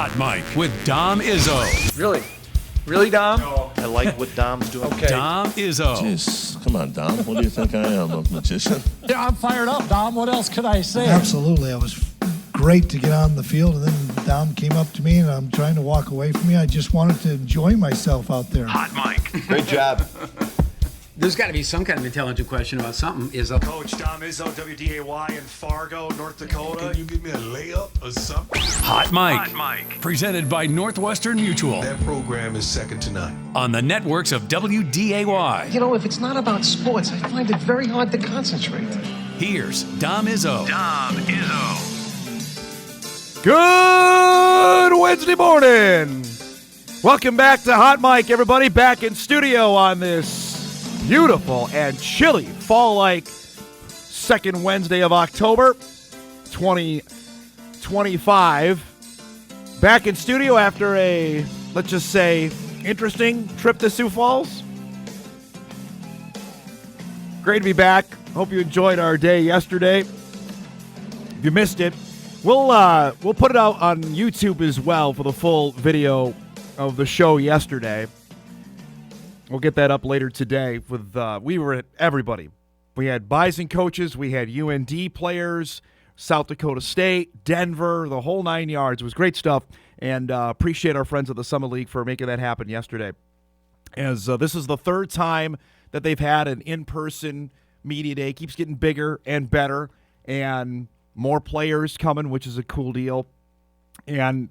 Hot Mic with Dom Izzo. Really? Really, Dom? No. I like what Dom's doing. Okay. Dom Izzo. Jeez, come on, Dom. What do you think I am, a magician? Yeah, I'm fired up, Dom. What else could I say? Absolutely. It was great to get on the field, and then Dom came up to me, and I'm trying to walk away from me. I just wanted to enjoy myself out there. Hot Mic. Great job. There's got to be some kind of intelligent question about something. Coach Dom Izzo, WDAY in Fargo, North Dakota. Can you give me a layup or something? Hot Mic. Presented by Northwestern Mutual. That program is second to none. On the networks of WDAY. You know, if it's not about sports, I find it very hard to concentrate. Here's Dom Izzo. Good Wednesday morning. Welcome back to Hot Mic, everybody. Back in studio on this beautiful and chilly fall-like second Wednesday of October 2025. Back in studio after a, let's just say, interesting trip to Sioux Falls. Great to be back. Hope you enjoyed our day yesterday. If you missed it, we'll put it out on YouTube as well for the full video of the show yesterday. We'll get that up later today. We were at everybody. We had Bison coaches, we had UND players, South Dakota State, Denver, the whole 9 yards. It was great stuff, and appreciate our friends at the Summit League for making that happen yesterday. As this is the third time that they've had an in-person media day. Keeps getting bigger and better, and more players coming, which is a cool deal. And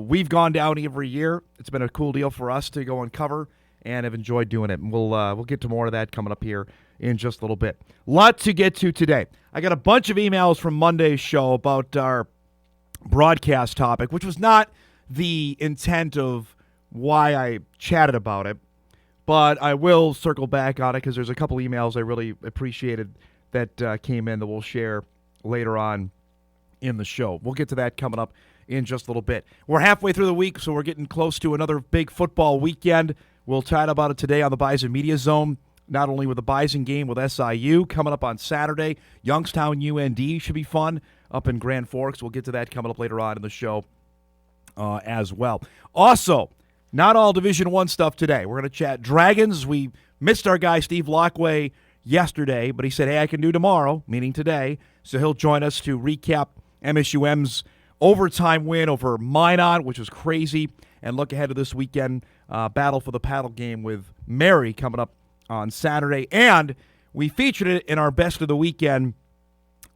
we've gone down every year. It's been a cool deal for us to go and cover, and have enjoyed doing it. And we'll get to more of that coming up here in just a little bit. Lot to get to today. I got a bunch of emails from Monday's show about our broadcast topic, which was not the intent of why I chatted about it, but I will circle back on it because there's a couple emails I really appreciated that came in that we'll share later on in the show. We'll get to that coming up in just a little bit. We're halfway through the week, so we're getting close to another big football weekend. We'll chat about it today on the Bison Media Zone, not only with the Bison game with SIU coming up on Saturday. Youngstown UND should be fun up in Grand Forks. We'll get to that coming up later on in the show as well. Also, not all Division I stuff today. We're going to chat Dragons. We missed our guy Steve Laqua yesterday, but he said, hey, I can do tomorrow, meaning today. So he'll join us to recap MSUM's overtime win over Minot, which was crazy, and look ahead to this weekend battle for the paddle game with Mary coming up on Saturday. And we featured it in our best of the weekend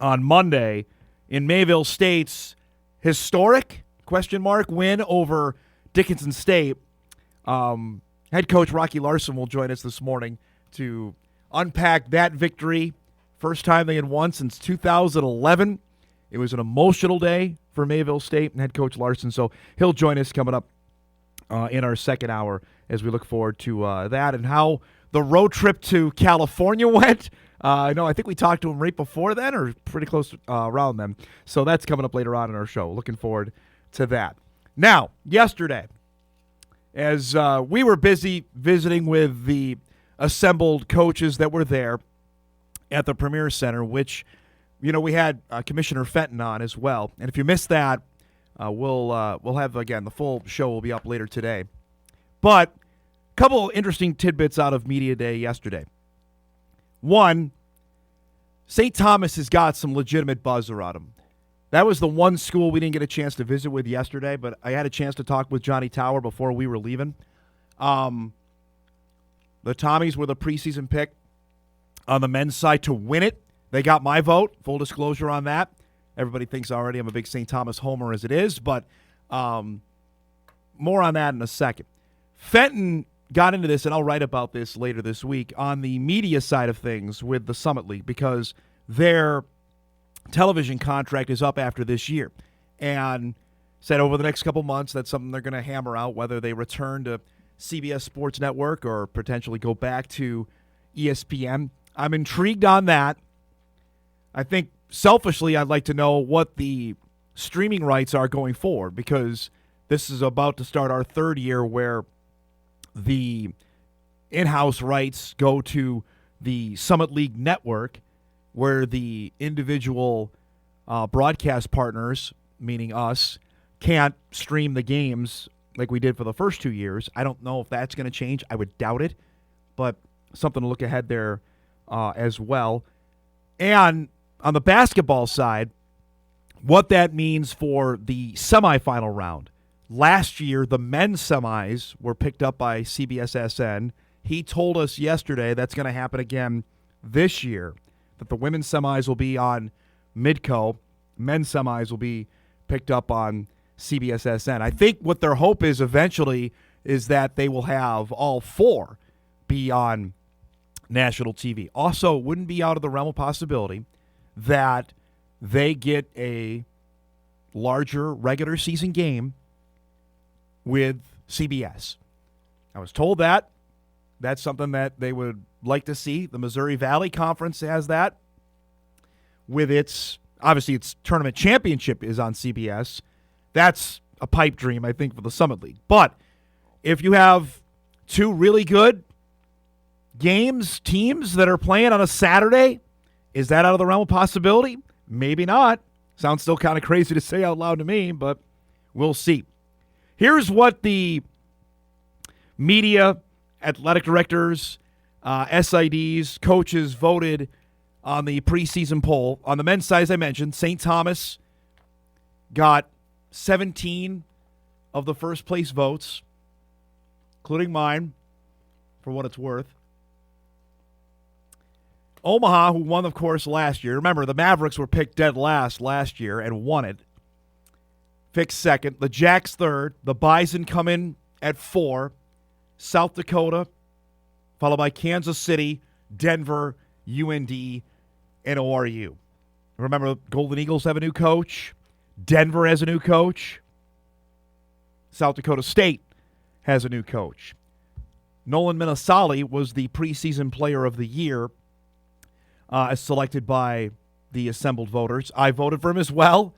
on Monday in Mayville State's historic win over Dickinson State. Head coach Rocky Larson will join us this morning to unpack that victory. First time they had won since 2011. It was an emotional day for Mayville State and head coach Larson, so he'll join us coming up in our second hour as we look forward to that and how the road trip to California went. I think we talked to him right before then or pretty close around then. So that's coming up later on in our show. Looking forward to that. Now, yesterday, as we were busy visiting with the assembled coaches that were there at the Premier Center, which, we had Commissioner Fenton on as well. And if you missed that, we'll have, again, the full show will be up later today. But a couple interesting tidbits out of Media Day yesterday. One, St. Thomas has got some legitimate buzz around him. That was the one school we didn't get a chance to visit with yesterday, but I had a chance to talk with Johnny Tower before we were leaving. The Tommies were the preseason pick on the men's side to win it. They got my vote, full disclosure on that. Everybody thinks already I'm a big St. Thomas homer as it is, but more on that in a second. Fenton got into this, and I'll write about this later this week, on the media side of things with the Summit League because their television contract is up after this year. And said over the next couple months that's something they're going to hammer out, whether they return to CBS Sports Network or potentially go back to ESPN. I'm intrigued on that. I think selfishly I'd like to know what the streaming rights are going forward because this is about to start our third year where the in-house rights go to the Summit League Network, where the individual broadcast partners, meaning us, can't stream the games like we did for the first 2 years. I don't know if that's going to change. I would doubt it, but something to look ahead there as well. And on the basketball side, what that means for the semifinal round. Last year, the men's semis were picked up by CBSSN. He told us yesterday that's going to happen again this year, that the women's semis will be on Midco. Men's semis will be picked up on CBSSN. I think what their hope is eventually is that they will have all four be on national TV. Also, it wouldn't be out of the realm of possibility that they get a larger regular season game with CBS. I was told that. That's something that they would like to see. The Missouri Valley Conference has that. With its tournament championship is on CBS. That's a pipe dream, I think, for the Summit League. But if you have two really good teams that are playing on a Saturday, is that out of the realm of possibility? Maybe not. Sounds still kind of crazy to say out loud to me, but we'll see. Here's what the media, athletic directors, SIDs, coaches voted on the preseason poll. On the men's side, as I mentioned, St. Thomas got 17 of the first place votes, including mine, for what it's worth. Omaha, who won, of course, last year. Remember, the Mavericks were picked dead last year and won it. Picked second. The Jacks third. The Bison come in at 4. South Dakota, followed by Kansas City, Denver, UND, and ORU. Remember, Golden Eagles have a new coach. Denver has a new coach. South Dakota State has a new coach. Nolan Minnesali was the preseason player of the year as selected by the assembled voters. I voted for him as well.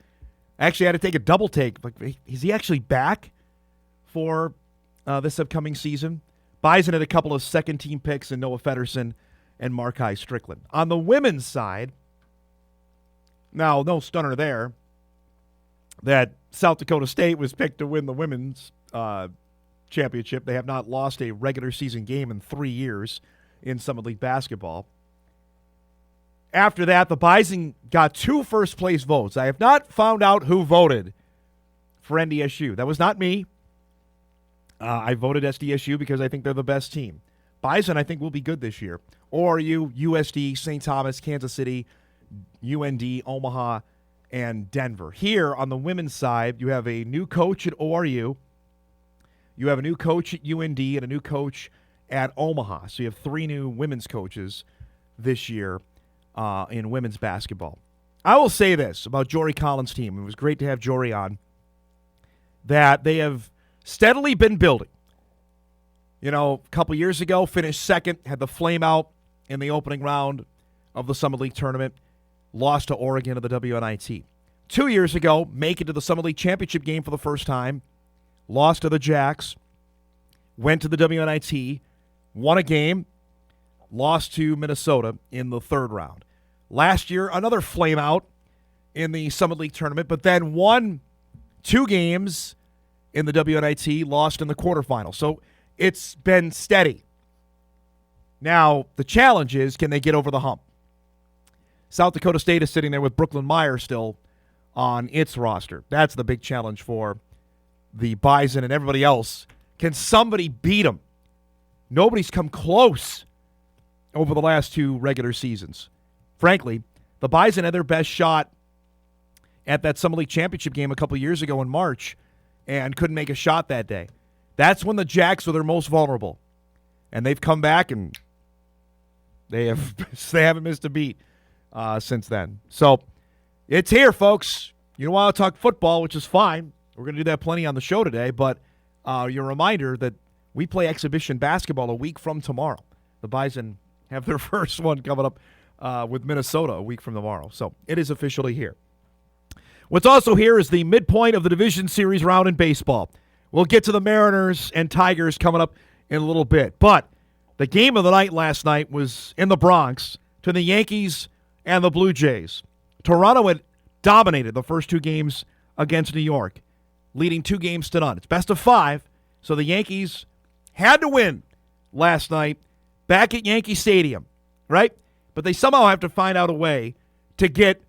Actually, I had to take a double take. Like, is he actually back for this upcoming season? Bison had a couple of second-team picks in Noah Federson and Markai Strickland. On the women's side, now, no stunner there, that South Dakota State was picked to win the women's championship. They have not lost a regular season game in 3 years in Summit League basketball. After that, the Bison got 2 first-place votes. I have not found out who voted for NDSU. That was not me. I voted SDSU because I think they're the best team. Bison, I think, will be good this year. ORU, USD, St. Thomas, Kansas City, UND, Omaha, and Denver. Here on the women's side, you have a new coach at ORU. You have a new coach at UND and a new coach at Omaha. So you have 3 new women's coaches this year in women's basketball. I will say this about Jory Collins' team. It was great to have Jory on. That they have steadily been building. You know, a couple years ago, finished second, had the flame out in the opening round of the Summit League tournament, lost to Oregon at the WNIT. 2 years ago, make it to the Summit League championship game for the first time, lost to the Jacks, went to the WNIT, won a game, lost to Minnesota in the third round. Last year, another flame out in the Summit League tournament, but then won 2 games in the WNIT, lost in the quarterfinals. So it's been steady. Now, the challenge is, can they get over the hump? South Dakota State is sitting there with Brooklyn Meyer still on its roster. That's the big challenge for the Bison and everybody else. Can somebody beat them? Nobody's come close over the last 2 regular seasons. Frankly, the Bison had their best shot at that Summit League championship game a couple years ago in March and couldn't make a shot that day. That's when the Jacks were their most vulnerable. And they've come back and they haven't missed a beat since then. So it's here, folks. You don't want to talk football, which is fine. We're going to do that plenty on the show today. But your reminder that we play exhibition basketball a week from tomorrow. The Bison have their first one coming up with Minnesota a week from tomorrow. So it is officially here. What's also here is the midpoint of the Division Series round in baseball. We'll get to the Mariners and Tigers coming up in a little bit. But the game of the night last night was in the Bronx to the Yankees and the Blue Jays. Toronto had dominated the first 2 games against New York. leading 2-0. It's best of 5, so the Yankees had to win last night back at Yankee Stadium, right? But they somehow have to find out a way to get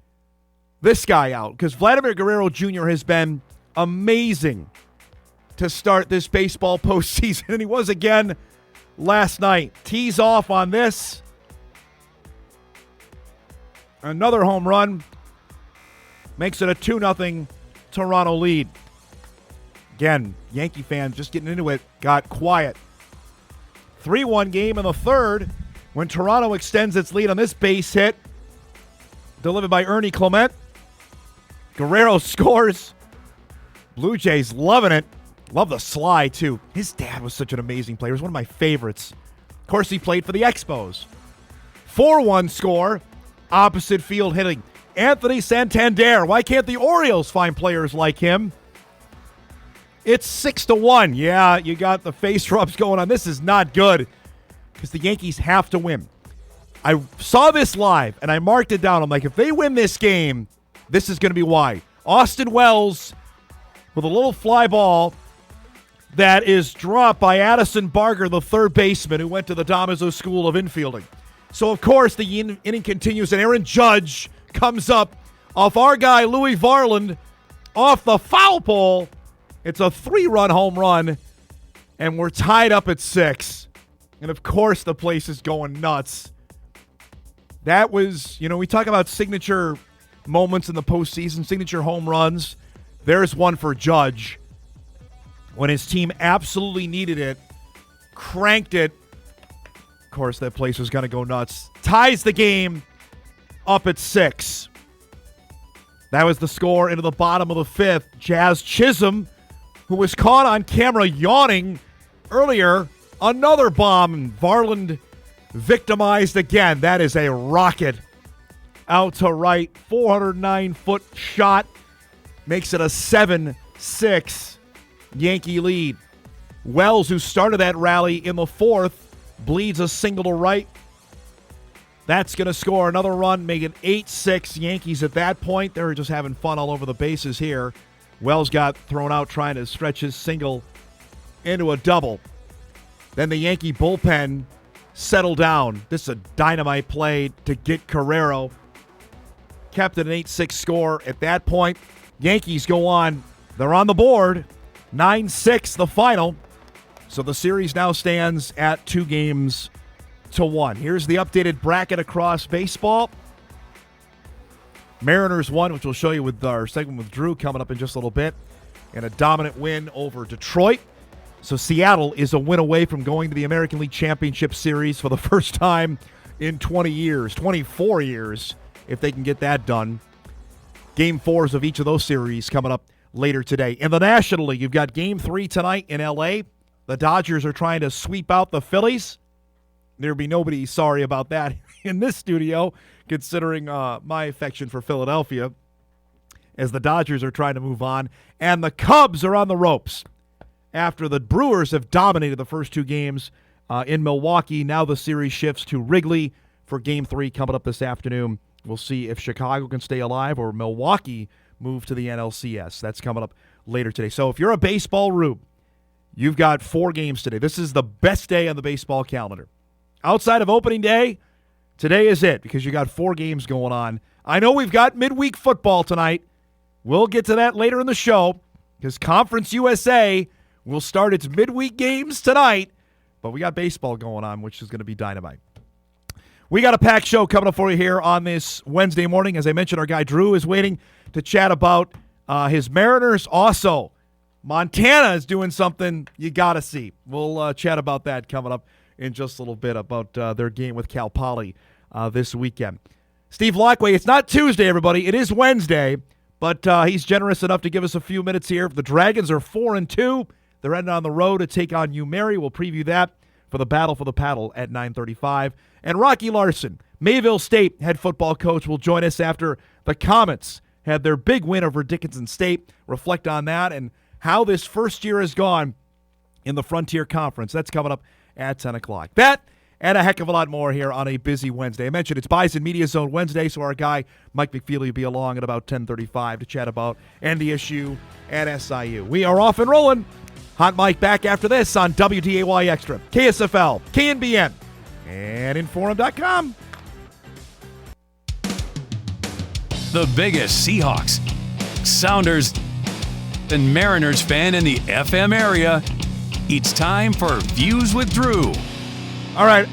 this guy out, because Vladimir Guerrero Jr. has been amazing to start this baseball postseason, and he was again last night. Tees off on this. Another home run makes it a 2-0 Toronto lead. Again, Yankee fans just getting into it got quiet. 3-1 game in the third when Toronto extends its lead on this base hit delivered by Ernie Clement. Guerrero scores. Blue Jays loving it. Love the slide, too. His dad was such an amazing player. He was one of my favorites. Of course, he played for the Expos. 4-1 score. Opposite field hitting. Anthony Santander. Why can't the Orioles find players like him? It's 6-1. Yeah, you got the face rubs going on. This is not good because the Yankees have to win. I saw this live, and I marked it down. I'm like, if they win this game, this is going to be why. Austin Wells with a little fly ball that is dropped by Addison Barger, the third baseman who went to the Damaso School of Infielding. So, of course, the inning continues, and Aaron Judge comes up off our guy, Louis Varland, off the foul pole. It's a 3-run home run, and we're tied up at 6. And, of course, the place is going nuts. That was, we talk about signature moments in the postseason, signature home runs. There's one for Judge when his team absolutely needed it, cranked it. Of course, that place was going to go nuts. Ties the game up at 6. That was the score into the bottom of the 5th. Jazz Chisholm, who was caught on camera yawning earlier, another bomb, and Varland victimized again. That is a rocket out to right. 409-foot shot makes it a 7-6 Yankee lead. Wells, who started that rally in the 4th, bleeds a single to right. That's going to score another run, make it 8-6 Yankees at that point. They were just having fun all over the bases here. Wells got thrown out trying to stretch his single into a double. Then the Yankee bullpen settled down. This is a dynamite play to get Guerrero. Kept it an 8-6 score at that point. Yankees go on. They're on the board. 9-6 the final. So the series now stands at 2-1. Here's the updated bracket across baseball. Mariners won, which we'll show you with our segment with Drew coming up in just a little bit, and a dominant win over Detroit. So Seattle is a win away from going to the American League Championship Series for the first time in 20 years, 24 years, if they can get that done. Game 4s of each of those series coming up later today. In the National League, you've got Game 3 tonight in L.A. The Dodgers are trying to sweep out the Phillies. There'd be nobody sorry about that in this studio, considering my affection for Philadelphia, as the Dodgers are trying to move on. And the Cubs are on the ropes. After the Brewers have dominated the first 2 games in Milwaukee, now the series shifts to Wrigley for Game 3 coming up this afternoon. We'll see if Chicago can stay alive or Milwaukee move to the NLCS. That's coming up later today. So if you're a baseball rube, you've got 4 games today. This is the best day on the baseball calendar. Outside of opening day, today is it because you got 4 games going on. I know we've got midweek football tonight. We'll get to that later in the show because Conference USA will start its midweek games tonight, but we got baseball going on, which is going to be dynamite. We got a packed show coming up for you here on this Wednesday morning. As I mentioned, our guy Drew is waiting to chat about his Mariners. Also, Montana is doing something you got to see. We'll chat about that coming up in just a little bit about their game with Cal Poly this weekend. Steve Laqua, it's not Tuesday, everybody. It is Wednesday, but he's generous enough to give us a few minutes here. The Dragons are 4-2. They're heading on the road to take on UMary. We'll preview that for the Battle for the Paddle at 9:35. And Rocky Larson, Mayville State head football coach, will join us after the Comets had their big win over Dickinson State. Reflect on that and how this first year has gone in the Frontier Conference. That's coming up at 10 o'clock. That and a heck of a lot more here on a busy Wednesday. I mentioned it's Bison Media Zone Wednesday, so our guy Mike McFeely will be along at about 10:35 to chat about and the issue at SIU. We are off and rolling. Hot Mike back after this on WDAY Extra, KSFL, KNBN, and Inforum.com. The biggest Seahawks, Sounders, and Mariners fan in the FM area. It's time for Views with Drew. All right,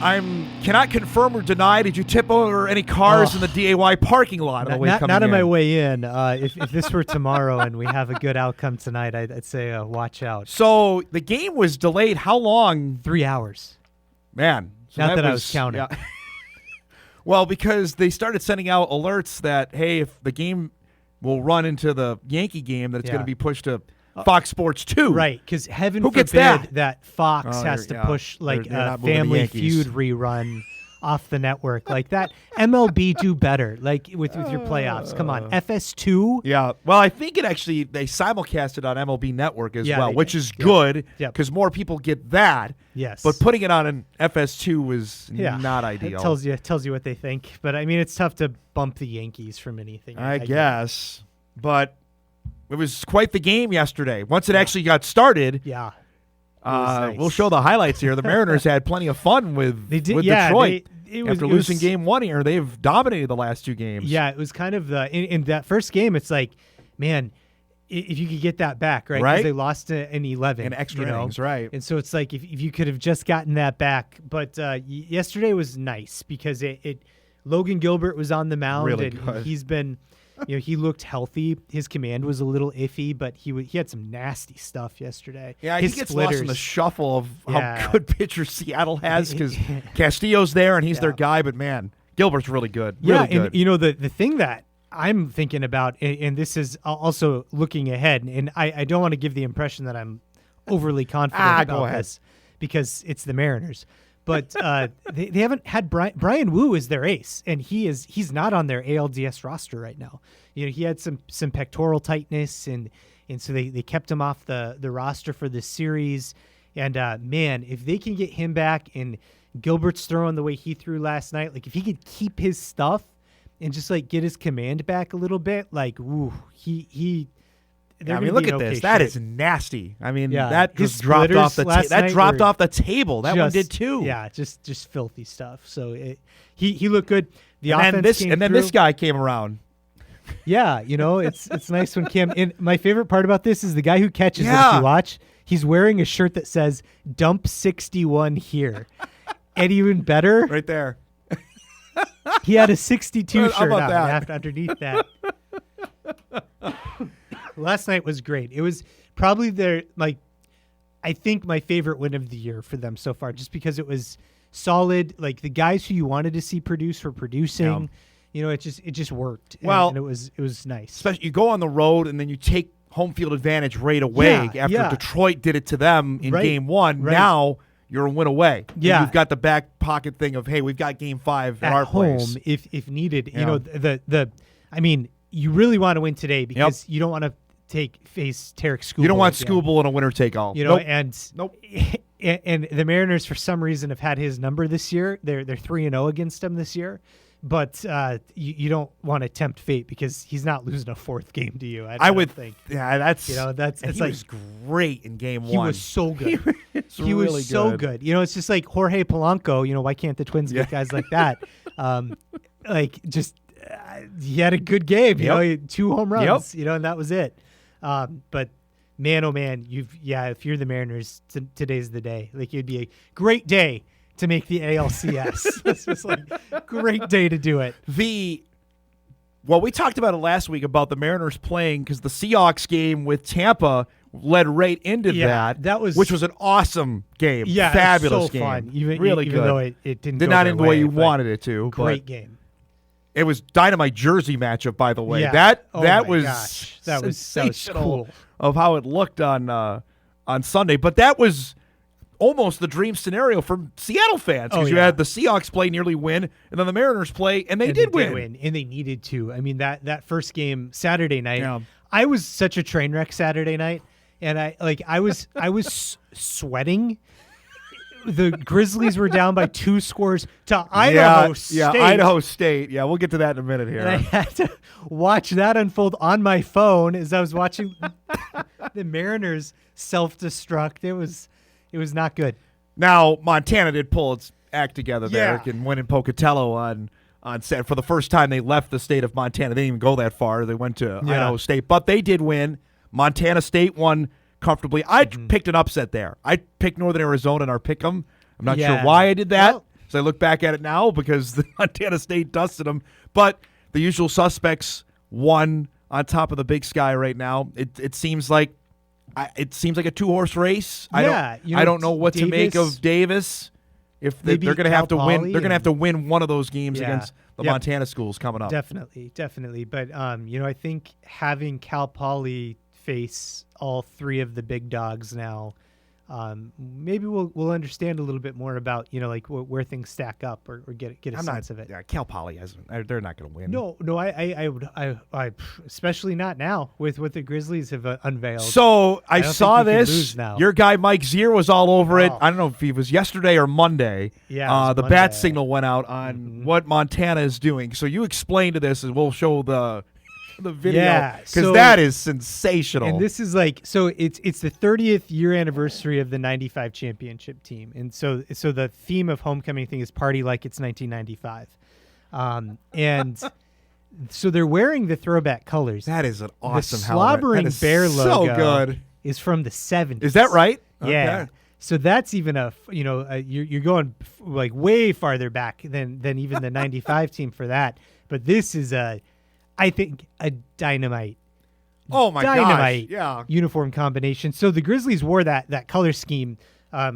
cannot confirm or deny. Did you tip over any cars in the DAY parking lot on the way coming in? Not on my way in. If this were tomorrow and we have a good outcome tonight, I'd say watch out. So the game was delayed how long? 3 hours. Man. So Not that I was counting. Yeah. Well, because they started sending out alerts that, hey, if the game will run into the Yankee game, that it's going to be pushed to Fox Sports 2. Right, because heaven Who forbid gets that? Fox has to push like They're not a moving the Family Yankees. Feud rerun off the network like that. MLB do better, like with your playoffs. Come on, FS2. Yeah, well, I think they simulcast it on MLB Network as well, which is Yep. good Yep. because more people get that. Yes, But putting it on an FS2 was not ideal. It tells you what they think. But I mean, it's tough to bump the Yankees from anything. I guess, but it was quite the game yesterday. Once it actually got started, Yeah. Nice. we'll show the highlights here. The Mariners had plenty of fun with Detroit. After losing game one here, they've dominated the last two games. Yeah, it was kind of in that first game. It's like, man, if you could get that back, right? 'Cause Right. they lost in 11 In extra innings, right? And so it's like if you could have just gotten that back. But yesterday was nice because Logan Gilbert was on the mound, Really and good. he's been. He looked healthy. His command was a little iffy, but he had some nasty stuff yesterday. Yeah, His he gets lost in the shuffle of how Yeah. good pitcher Seattle has because Castillo's there and he's their guy, but man, Gilbert's really good. Really good. And the thing that I'm thinking about, and this is also looking ahead, and I don't want to give the impression that I'm overly confident go about ahead. this because it's the Mariners. But they haven't had Brian Wu is their ace, and he's not on their ALDS roster right now. He had some pectoral tightness, and so they kept him off the roster for this series. And man, if they can get him back, and Gilbert's throwing the way he threw last night, like if he could keep his stuff and just like get his command back a little bit, like ooh, he. I mean, look at this. That is nasty. I mean, that his just dropped off splitters that last dropped night off the table. That one just- did too. Yeah, just filthy stuff. So he looked good. The And offense came then through. this guy came around. Yeah, it's nice when Cam. And my favorite part about this is the guy who catches it. If Yeah. you watch, he's wearing a shirt that says "Dump 61 here," and even better, Right there. he had a 62 How shirt about on that? underneath that. Last night was great. It was probably I think my favorite win of the year for them so far, just because it was solid. Like the guys who you wanted to see produce were producing. It just worked. Well, and it was nice. Especially you go on the road and then you take home field advantage right away after Detroit did it to them in Right, game one. right. Now you're a win away. And Yeah. you've got the back pocket thing of, hey, we've got game 5 at our home place. if needed. Yeah. I mean, you really want to win today because you don't want to face Tarek Skubal. You don't want again. Skubal in a winner take all. Nope. Nope. And the Mariners for some reason have had his number this year. They're 3-0 against him this year. But you don't want to tempt fate because he's not losing a fourth game to you. I would think. Yeah, that's that's and it's he like was great in game he one. was so good. He really was so good. It's just like Jorge Polanco. Why can't the Twins get guys like that? He had a good game. He had 2 home runs. And that was it. But man, oh man, if you're the Mariners, today's the day. Like it'd be a great day to make the ALCS. It's just like great day to do it. We talked about it last week about the Mariners playing because the Seahawks game with Tampa led right into which was an awesome game. Yeah, fabulous it was so game. fun. Even good. though it didn't did go not their end the way you but wanted it to. Great but game. It was dynamite jersey matchup, by the way. Yeah. That my was gosh. That was sensational cool. of how it looked on Sunday. But that was almost the dream scenario for Seattle fans because you had the Seahawks play, nearly win, and then the Mariners play, and they did win. And they needed to. I mean, that first game Saturday night, I was such a train wreck Saturday night, and I was sweating the Grizzlies were down by 2 scores to Idaho State. Yeah, Idaho State. Yeah, we'll get to that in a minute here. And I had to watch that unfold on my phone as I was watching the Mariners self-destruct. It was not good. Now, Montana did pull its act together there Yeah. and win in Pocatello on set. For the first time they left the state of Montana. They didn't even go that far. They went to Idaho State. But they did win. Montana State won comfortably. I picked an upset there. I picked Northern Arizona in our pick 'em. I'm not sure why I did that. Well, so I look back at it now because the Montana State dusted them. But the usual suspects won on top of the Big Sky right now. It seems like a 2-horse race. Yeah, I don't know what to make of Davis. If they're They going to beat have to Cal win, Poly they're going to have to win one of those games Yeah. against the Yep. Montana schools coming up. Definitely. But I think having Cal Poly face all 3 of the big dogs now, maybe we'll understand a little bit more about like where things stack up or get a sense of it. Yeah, Cal Poly hasn't. They're not going to win. No, I especially not now with what the Grizzlies have unveiled. So I don't saw think you can this. lose now. Your guy Mike Zier was all over it. Oh. I don't know if he was yesterday or Monday. Yeah, it was the Monday. bat signal went out on what Montana is doing. So you explain to this, and we'll show the video Yeah, because so- that is sensational. And this is it's the 30th year anniversary of the 95 championship team. And so the theme of homecoming thing is party like it's 1995. And so they're wearing the throwback colors. That is an awesome the helmet. slobbering That is bear logo so good. is from the 70s. Is that right? Yeah. Okay. So that's even you're going like way farther back than even the 95 team for that. But this is I think a dynamite Gosh. Yeah. uniform combination. So the Grizzlies wore that color scheme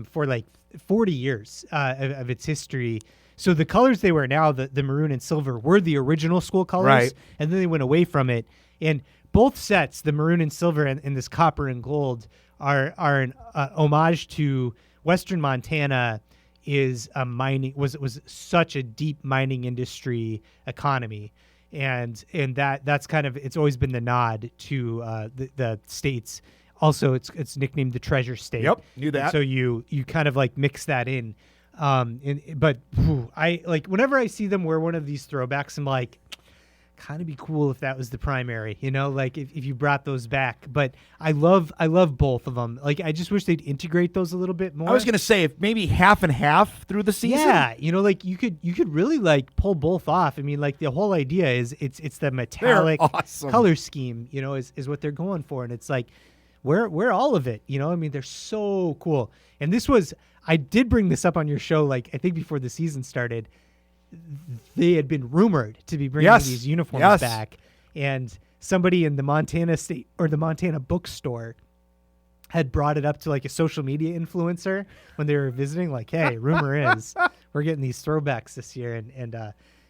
for like 40 years of its history. So the colors they wear now, the maroon and silver, were the original school colors, Right. and then they went away from it. And both sets, the maroon and silver and this copper and gold, are an homage to Western Montana. Was such a deep mining industry economy. And that's kind of, it's always been the nod to the states. Also, it's nicknamed the Treasure State. Yep, knew that. And so you kind of like mix that in. But I like whenever I see them wear one of these throwbacks, I'm like, kind of be cool if that was the primary, like if you brought those back. But I love both of them. Like I just wish they'd integrate those a little bit more. I was going to say if maybe half and half through the season. Yeah, like you could really like pull both off. I mean, like the whole idea is it's the metallic awesome. color scheme, is what they're going for, and it's like we're all of it. I mean, they're so cool. And I did bring this up on your show, like I think before the season started. They had been rumored to be bringing these uniforms back, and somebody in the Montana State or the Montana bookstore had brought it up to like a social media influencer when they were visiting, like, hey, rumor is we're getting these throwbacks this year. And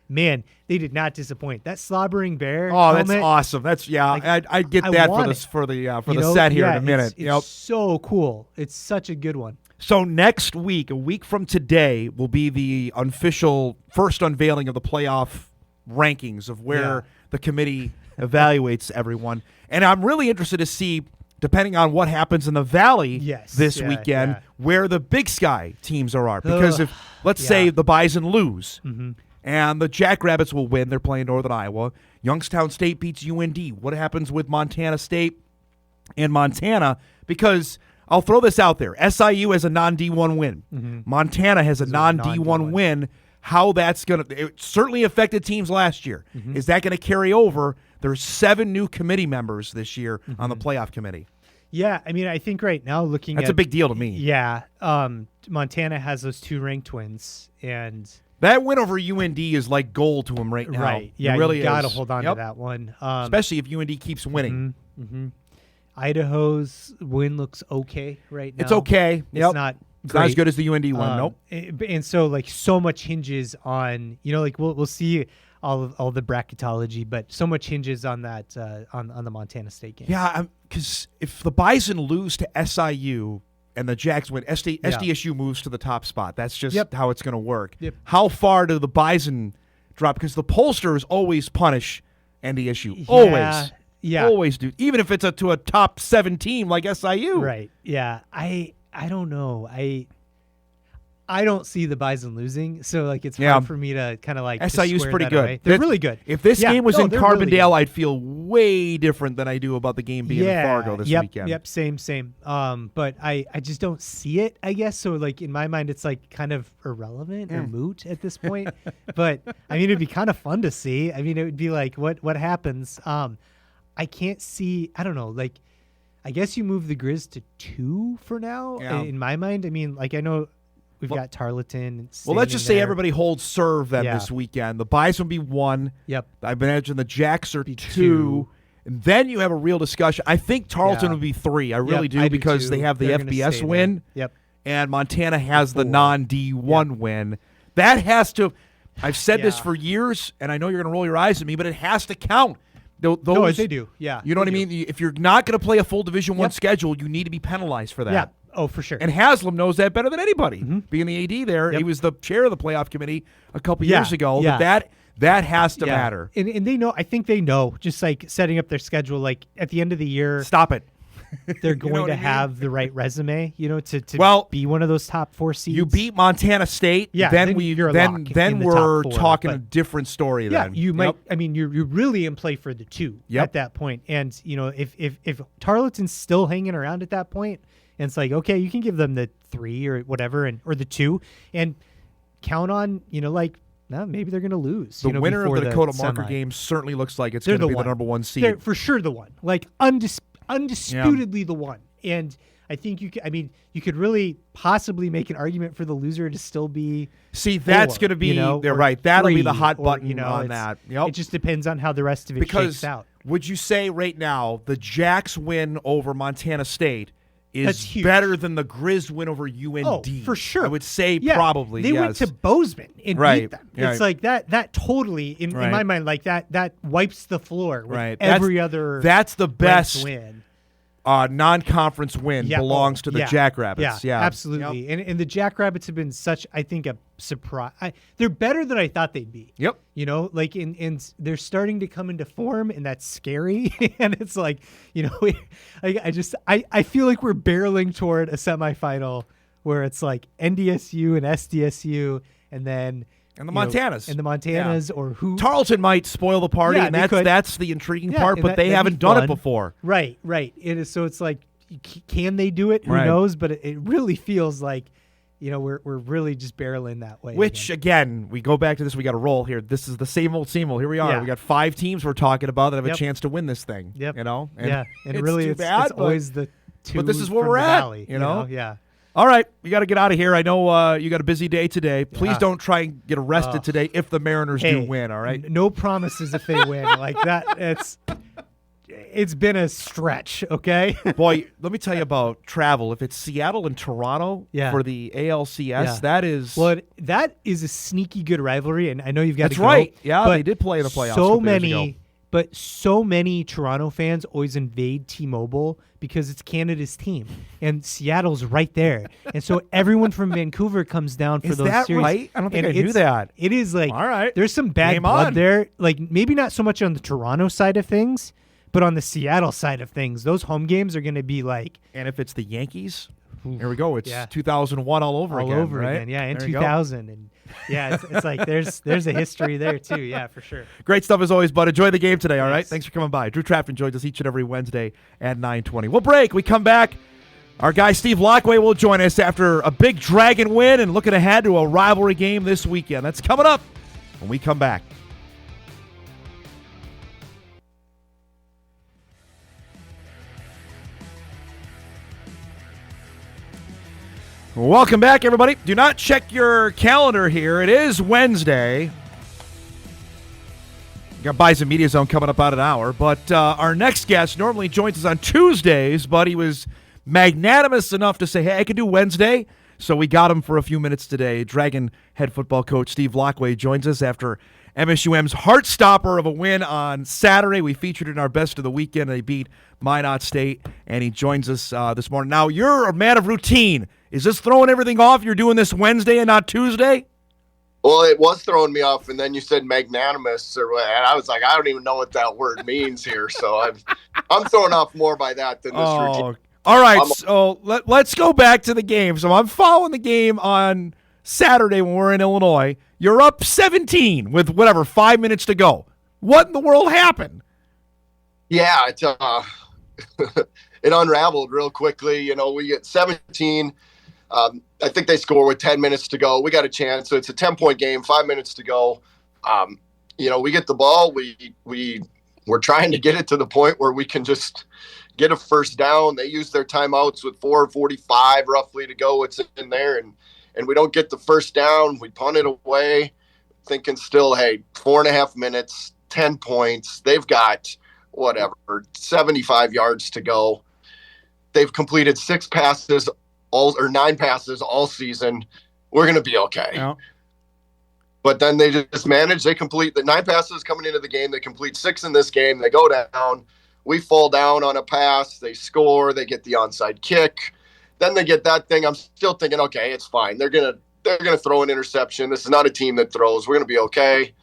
man, they did not disappoint. That slobbering bear. Oh, that's helmet, awesome. That's I'd get I that want for the set here in a minute. It's so cool. It's such a good one. So next week, a week from today, will be the official first unveiling of the playoff rankings of where the committee evaluates everyone. And I'm really interested to see, depending on what happens in the Valley this weekend, where the Big Sky teams are. Because if, let's say, the Bison lose and the Jackrabbits will win, they're playing Northern Iowa. Youngstown State beats UND. What happens with Montana State and Montana? Because I'll throw this out there. SIU has a non-D1 win. Montana has a non-D1 win. How that's going to – it certainly affected teams last year. Is that going to carry over? There's 7 new committee members this year on the playoff committee. Yeah, I mean, I think right now looking That's a big deal to me. Yeah. Montana has those 2 ranked wins, and – that win over UND is like gold to them right now. Right. Yeah, it really you got to is. hold on to that one. Especially if UND keeps winning. Idaho's win looks okay right now. It's okay. It's not It's great. not as good as the UND one. Nope. And so like so much hinges on, like we'll see all the bracketology, but so much hinges on that on the Montana State game. Yeah, because if the Bison lose to SIU and the Jacks win, SDSU moves to the top spot. That's just how it's going to work. Yep. How far do the Bison drop? Because the pollsters always punish NDSU. Always. Yeah. Always do. Even if it's to a top 7 team like SIU. Right. Yeah. I don't know. I don't see the Bison losing, so like it's Yeah. hard for me to kind of like just SIU's square pretty that good. away. They're really good. If this Yeah. game was No, in they're really Carbondale, good. I'd feel way different than I do about the game being in Fargo this weekend. Yep, same. But I just don't see it, I guess. So like in my mind, it's like kind of irrelevant or moot at this point. But I mean, it'd be kind of fun to see. I mean, it would be like, what happens? I can't see. I don't know. Like, I guess you move the Grizz to 2 for now. Yeah. In my mind, I mean, like I know. We've got Tarleton. Well, let's just say there. everybody holds serve then Yeah. this weekend. The Bison will be 1. Yep. I imagine the Jacks are 2. And then you have a real discussion. I think Tarleton will be 3. I really do I because too. they have the They're gonna FBS stay win. there. Yep. And Montana has the 4. non-D1 win. That has to – I've said this Yeah. for years, and I know you're going to roll your eyes at me, but it has to count. No, Those, they do. Yeah. You know what I they mean? do. If you're not going to play a full Division One Yep. schedule, you need to be penalized for that. Yeah. Oh, for sure. And Haslam knows that better than anybody. Being the AD there, Yep. he was the chair of the playoff committee a couple Yeah, years ago. yeah. That has to Yeah. matter. And they know. I think they know. Just like setting up their schedule, like at the end of the year, Stop it. they're going what to I mean? have the right resume. You know, to Well, be one of those top 4 seeds. You beat Montana State. Yeah, Then then we you're a then lock then in the we're top 4, talking a but- different story. Yeah, then you might. Yep. I mean, you're really in play for the 2 Yep. at that point. And you know, if Tarleton's still hanging around at that point, and it's like, okay, you can give them the 3 or whatever, or the 2, and count on, you know, like, no, maybe they're going to lose. The you know, winner of before the Dakota Marker semi. game certainly looks like it's They're going to the be the one. number 1 seed. They're for sure the one, like undisputedly the one. And I think you could really possibly make an argument for the loser to still be. See, that's 4, going to be. you know, they're or right. That'll be the 3, hot or, button you know, on it's- that. Yep. It just depends on how the rest of it Because shakes out. would you say right now the Jacks win over Montana State That's is huge. better than the Grizz win over UND? Oh, for sure. I would say Yeah, probably. They went yes. to Bozeman and Right, beat them. right. It's like that totally in Right. my mind, like that wipes the floor with Right. every other. That's the ranked best win. non-conference win Yeah, belongs to the yeah, Jackrabbits. Yeah, absolutely. Yep. And the Jackrabbits have been such, I think, a surprise. They're better than I thought they'd be. Yep. You know, like and they're starting to come into form, and that's scary. And it's like, you know, I feel like we're barreling toward a semifinal where it's like NDSU and SDSU, and then And the you know, Montanas. and the Montanas, or who Tarleton might spoil the party, Yeah, and they could. that's the intriguing Yeah, part. and But they that'd haven't be done it fun. before. Right. It is, so it's like, can they do it? Who Right. knows? But it really feels like, you know, we're really just barreling that way. Which again, we go back to this. We got to roll here. This is the same old. Here we are. Yeah. We got 5 teams we're talking about that have a Yep. chance to win this thing. Yep. You know. and it's really, too it's bad, but- always the 2. but this is where from we're the at, valley, you know? Yeah. All right, we got to get out of here. I know you got a busy day today. Please Yeah. don't try and get arrested today if the Mariners do Hey, win. All right. No promises if they win like that. It's been a stretch. Okay. Boy, let me tell you about travel. If it's Seattle and Toronto Yeah. for the ALCS, Yeah. that is. Well, that is a sneaky good rivalry, and I know you've got That's to go. right. Yeah, but they did play in the playoffs a So couple years ago. many, but so many Toronto fans always invade T-Mobile because it's Canada's team, and Seattle's right there, and so everyone from Vancouver comes down for Is those that series. right? I don't think And I knew that. It is like, All right. There's some bad Game blood on. there. Like maybe not so much on the Toronto side of things, but on the Seattle side of things, those home games are going to be like And if it's the Yankees, here we go. It's Yeah. 2001 all over all again. over right? again. Yeah, in There you go. 2000, and yeah, it's like there's a history there too. Yeah, for sure. Great stuff as always, bud. Enjoy the game today, all right? Thanks. Thanks for coming by. Drew Trafton joins us each and every Wednesday at 9:20. We'll break. We come back. Our guy Steve Laqua will join us after a big Dragon win and looking ahead to a rivalry game this weekend. That's coming up when we come back. Welcome back, everybody. Do not check your calendar here. It is Wednesday. Got Bison Media Zone coming up about an hour, but our next guest normally joins us on Tuesdays, but he was magnanimous enough to say, hey, I could do Wednesday, so we got him for a few minutes today. Dragon head football coach Steve Laqua joins us after MSUM's heart-stopper of a win on Saturday. We featured in our best of the weekend. They beat Minot State, and he joins us this morning. Now, you're a man of routine. Is this throwing everything off? You're doing this Wednesday and not Tuesday? Well, it was throwing me off, and then you said magnanimous, and I was like, I don't even know what that word means here. So I'm thrown off more by that than this routine. All right, so let's go back to the game. So I'm following the game on Saturday when we're in Illinois. You're up 17 with 5 minutes to go. What in the world happened? Yeah, it unraveled real quickly. We get 17. I think they score with 10 minutes to go. We got a chance. So it's a 10-point game, 5 minutes to go. We get the ball. We're trying to get it to the point where we can just get a first down. They use their timeouts with 4:45 roughly to go. It's in there, and we don't get the first down. We punt it away, thinking still, hey, 4.5 minutes, 10 points. They've got 75 yards to go. They've completed 9 passes all season. We're going to be okay. Yeah. But then they just manage. They complete the 9 passes coming into the game. They complete 6 in this game. They go down. We fall down on a pass. They score. They get the onside kick. Then they get that thing. I'm still thinking, okay, it's fine. They're gonna throw an interception. This is not a team that throws. We're gonna be okay.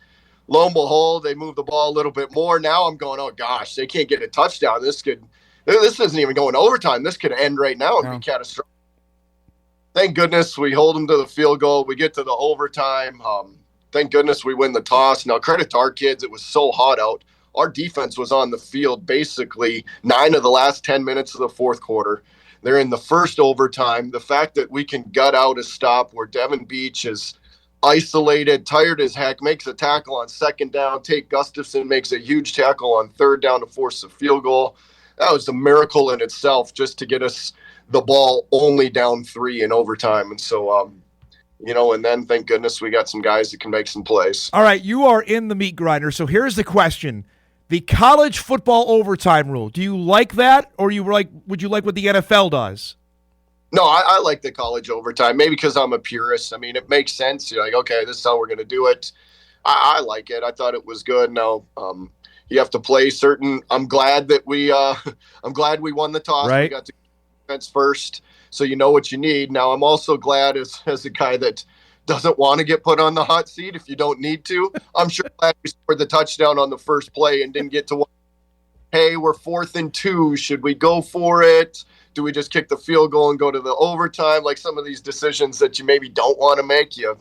Lo and behold, they move the ball a little bit more. Now I'm going, oh gosh, they can't get a touchdown. This isn't even going overtime. This could end right now and be catastrophic. Thank goodness we hold them to the field goal. We get to the overtime. Thank goodness we win the toss. Now, credit to our kids. It was so hot out. Our defense was on the field basically 9 of the last 10 minutes of the fourth quarter. They're in the first overtime. The fact that we can gut out a stop where Devin Beach is isolated, tired as heck, makes a tackle on second down. Tate Gustafson makes a huge tackle on third down to force the field goal. That was a miracle in itself just to get us the ball only down 3 in overtime. And so, and then thank goodness we got some guys that can make some plays. All right, you are in the meat grinder, so here's the question. The college football overtime rule, do you like that, or would you like what the NFL does? No, I like the college overtime, maybe because I'm a purist. I mean, it makes sense. You're like, okay, this is how we're going to do it. I like it. I thought it was good. Now, you have to play certain. I'm glad that we won the toss. Right. We got to defense first, so you know what you need. Now, I'm also glad as a guy that doesn't want to get put on the hot seat if you don't need to. I'm sure glad we scored the touchdown on the first play and didn't get to one. Hey, we're 4th and 2. Should we go for it? Do we just kick the field goal and go to the overtime? Like some of these decisions that you maybe don't want to make, you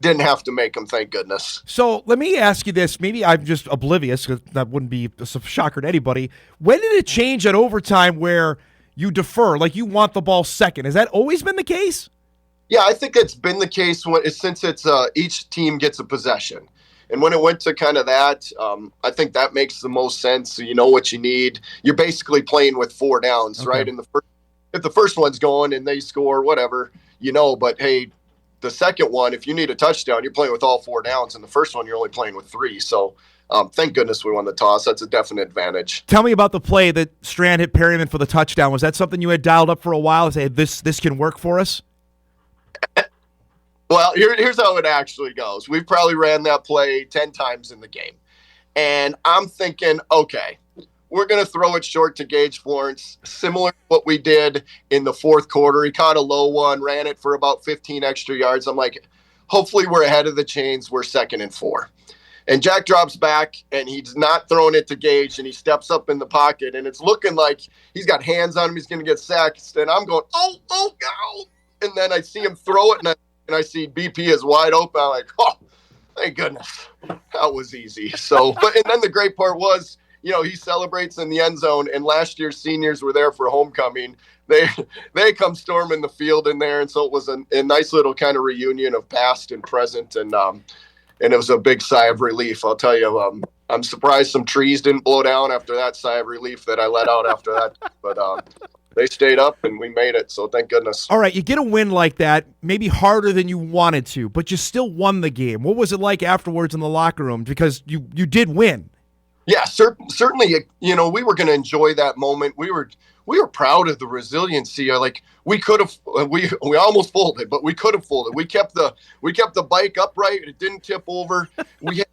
didn't have to make them, thank goodness. So let me ask you this. Maybe I'm just oblivious, because that wouldn't be a shocker to anybody. When did it change at overtime where you defer, like you want the ball second? Has that always been the case? Yeah, I think it's been the case since it's each team gets a possession. And when it went to kind of that, I think that makes the most sense. So you know what you need. You're basically playing with 4 downs, right? And if the first one's going and they score, whatever, but hey, the second one, if you need a touchdown, you're playing with all 4 downs. And the first one, you're only playing with 3. So thank goodness we won the toss. That's a definite advantage. Tell me about the play that Strand hit Perryman for the touchdown. Was that something you had dialed up for a while to say, this can work for us? Well, here's how it actually goes. We've probably ran that play 10 times in the game. And I'm thinking, okay, we're going to throw it short to Gage Florence, similar to what we did in the fourth quarter. He caught a low one, ran it for about 15 extra yards. I'm like, hopefully we're ahead of the chains. We're 2nd and 4. And Jack drops back, and he's not throwing it to Gage, and he steps up in the pocket, and it's looking like he's got hands on him. He's going to get sacked. And I'm going, oh. And then I see him throw it, and I see BP is wide open. I'm like, oh, thank goodness. That was easy. So, and then the great part was, he celebrates in the end zone, and last year's seniors were there for homecoming. They come storming the field in there, and so it was a nice little kind of reunion of past and present, and it was a big sigh of relief. I'll tell you, I'm surprised some trees didn't blow down after that sigh of relief that I let out after that, but they stayed up and we made it, so thank goodness. All right, you get a win like that, maybe harder than you wanted to, but you still won the game. What was it like afterwards in the locker room? Because you did win. Yeah, certainly. We were going to enjoy that moment. We were proud of the resiliency. Like we could have, we almost folded, but we could have folded. We kept the bike upright. It didn't tip over. We had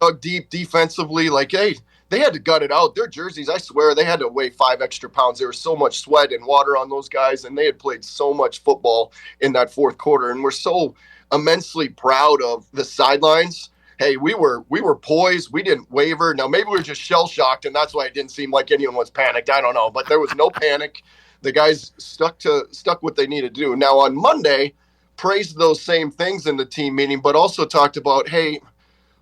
dug deep defensively. Like, hey, they had to gut it out. Their jerseys, I swear, they had to weigh 5 extra pounds. There was so much sweat and water on those guys, and they had played so much football in that fourth quarter. And we're so immensely proud of the sidelines. Hey, we were poised. We didn't waver. Now, maybe we were just shell-shocked, and that's why it didn't seem like anyone was panicked. I don't know, but there was no panic. The guys stuck what they needed to do. Now, on Monday, praised those same things in the team meeting, but also talked about, hey,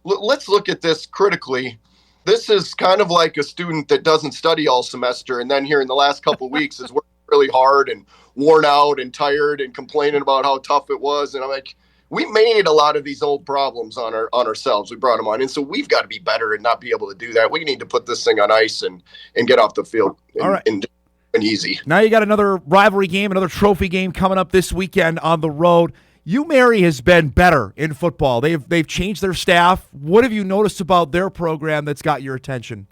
let's look at this critically. This is kind of like a student that doesn't study all semester, and then here in the last couple of weeks is working really hard and worn out and tired and complaining about how tough it was. And I'm like, we made a lot of these old problems on ourselves. We brought them on. And so we've got to be better and not be able to do that. We need to put this thing on ice and get off the field and easy. Now you got another rivalry game, another trophy game coming up this weekend on the road. Mary has been better in football. They've changed their staff. What have you noticed about their program that's got your attention?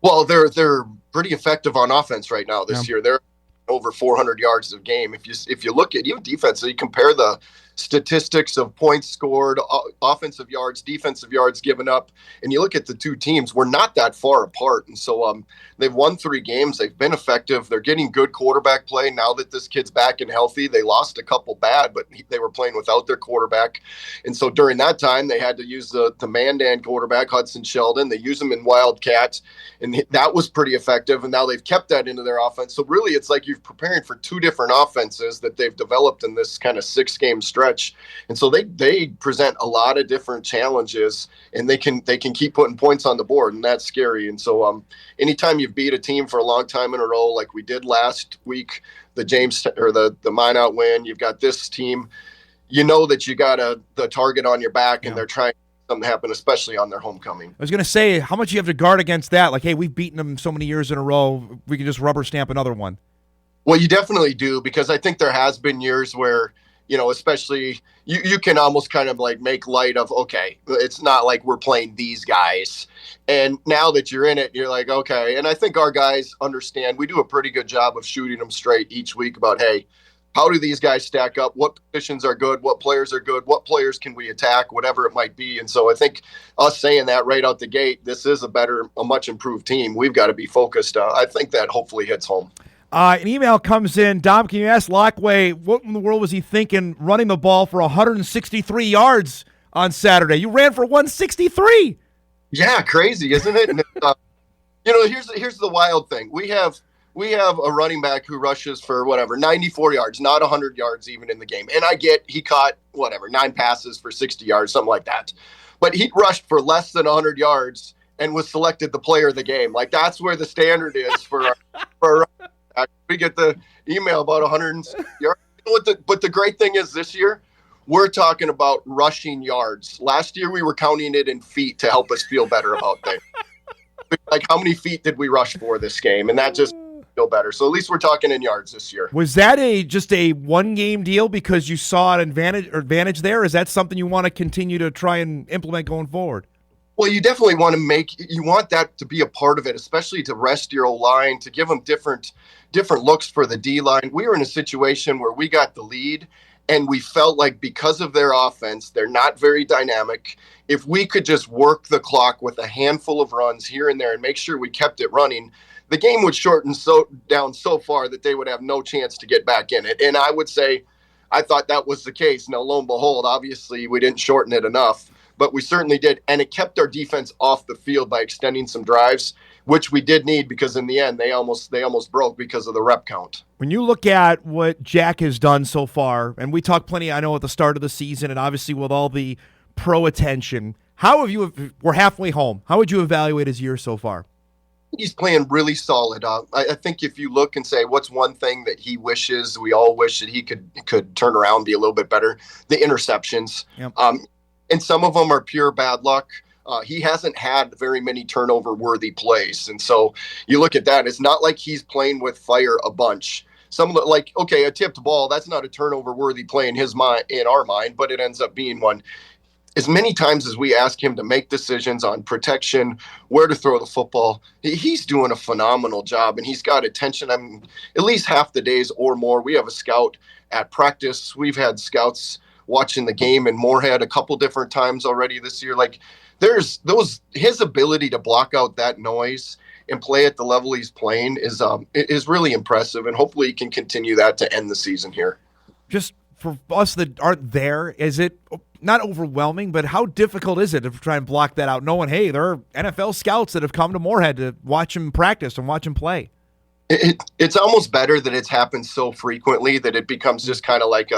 Well, they're pretty effective on offense right now this year. They're over 400 yards a game. If you look at even defense, you compare the statistics of points scored, offensive yards, defensive yards given up, and you look at the two teams, we're not that far apart. And so they've won 3 games. They've been effective. They're getting good quarterback play now that this kid's back and healthy. They lost a couple bad, but they were playing without their quarterback. And so during that time, they had to use the Mandan quarterback, Hudson Sheldon. They use him in Wildcats, and that was pretty effective. And now they've kept that into their offense. So really, it's like you're preparing for 2 different offenses that they've developed in this kind of 6-game stretch. And so they present a lot of different challenges, and they can keep putting points on the board, and that's scary. And so anytime you beat a team for a long time in a row, like we did last week, the Minot win, you've got this team, you know that you got the target on your back, and they're trying something to happen, especially on their homecoming. I was going to say, how much you have to guard against that? Like, hey, we've beaten them so many years in a row, we can just rubber stamp another one. Well, you definitely do, because I think there has been years where, especially you can almost kind of like make light of, okay, it's not like we're playing these guys. And now that you're in it, you're like, okay. And I think our guys understand. We do a pretty good job of shooting them straight each week about, hey, how do these guys stack up? What positions are good? What players are good? What players can we attack? Whatever it might be. And so I think us saying that right out the gate, this is a much improved team. We've got to be focused. I think that hopefully hits home. An email comes in. Dom, can you ask Laqua what in the world was he thinking running the ball for 163 yards on Saturday? You ran for 163. Yeah, crazy, isn't it? And, here's the wild thing. We have a running back who rushes for 94 yards, not 100 yards even in the game. And I get he caught 9 passes for 60 yards, something like that. But he rushed for less than 100 yards and was selected the player of the game. Like, that's where the standard is for our we get the email about 100 yards. But the great thing is this year, we're talking about rushing yards. Last year, we were counting it in feet to help us feel better about things. Like, how many feet did we rush for this game? And that just feel better. So at least we're talking in yards this year. Was that just a one-game deal because you saw an advantage there? Is that something you want to continue to try and implement going forward? Well, you definitely want that to be a part of it, especially to rest your O-line, to give them different looks for the D-line. We were in a situation where we got the lead, and we felt like because of their offense, they're not very dynamic. If we could just work the clock with a handful of runs here and there and make sure we kept it running, the game would shorten down so far that they would have no chance to get back in it. And I would say I thought that was the case. Now, lo and behold, obviously we didn't shorten it enough, but we certainly did. And it kept our defense off the field by extending some drives, which we did need, because in the end they almost broke because of the rep count. When you look at what Jack has done so far, and we talked plenty, I know, at the start of the season, and obviously with all the pro attention, we're halfway home. How would you evaluate his year so far? He's playing really solid. I think if you look and say, what's one thing that he wishes, we all wish that he could turn around and be a little bit better, the interceptions. Yep. And some of them are pure bad luck. He hasn't had very many turnover-worthy plays. And so you look at that, it's not like he's playing with fire a bunch. A tipped ball, that's not a turnover-worthy play in our mind, but it ends up being one. As many times as we ask him to make decisions on protection, where to throw the football, he's doing a phenomenal job, and he's got attention. At least half the days or more. We have a scout at practice. We've had scouts watching the game in Moorhead a couple different times already this year. Like, his ability to block out that noise and play at the level he's playing is really impressive, and hopefully he can continue that to end the season here. Just for us that aren't there, is it not overwhelming, but how difficult is it to try and block that out, knowing, hey, there are NFL scouts that have come to Moorhead to watch him practice and watch him play? It's almost better that it's happened so frequently that it becomes just kind of like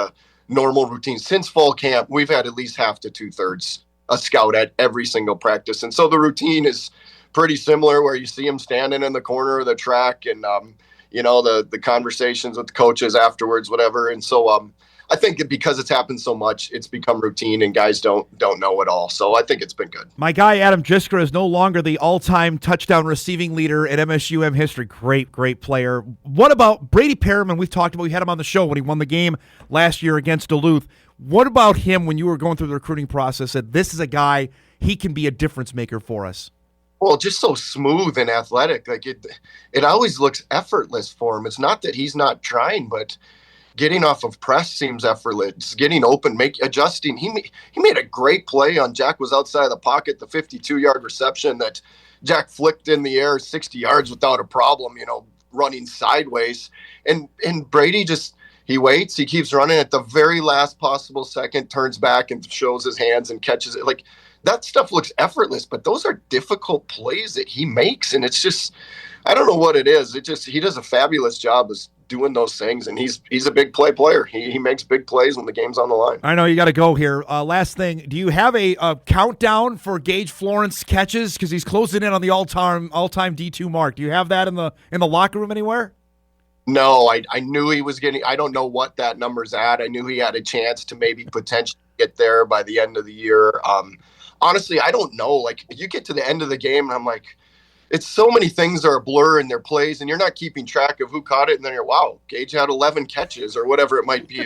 normal routine. Since fall camp, we've had at least half to 2/3 a scout at every single practice. And so the routine is pretty similar, where you see him standing in the corner of the track and, the conversations with the coaches afterwards, whatever. And so I think because it's happened so much, it's become routine and guys don't know it all. So I think it's been good. My guy, Adam Jiskra, is no longer the all-time touchdown receiving leader in MSUM history. Great player. What about Brady Perriman? We've talked about, we had him on the show when he won the game last year against Duluth. What about him when you were going through the recruiting process, that this is a guy, he can be a difference maker for us? Well, just so smooth and athletic. Like it always looks effortless for him. It's not that he's not trying, but getting off of press seems effortless. Getting open, adjusting. He made a great play on Jack was outside of the pocket, the 52-yard reception that Jack flicked in the air 60 yards without a problem, running sideways. And Brady he waits, he keeps running at the very last possible second, turns back and shows his hands and catches it. Like, that stuff looks effortless, but those are difficult plays that he makes. And it's just, I don't know what it is. He does a fabulous job of doing those things. And he's a big player. He makes big plays when the game's on the line. I know you got to go here. Last thing, do you have a countdown for Gage Florence catches? Because he's closing in on the all-time D2 mark. Do you have that in the locker room anywhere? No, I knew he was getting, I don't know what that number's at. I knew he had a chance to maybe potentially get there by the end of the year. Honestly, I don't know. Like, you get to the end of the game and I'm like, it's so many things are a blur in their plays and you're not keeping track of who caught it. And then you're, wow, Gage had 11 catches or whatever it might be.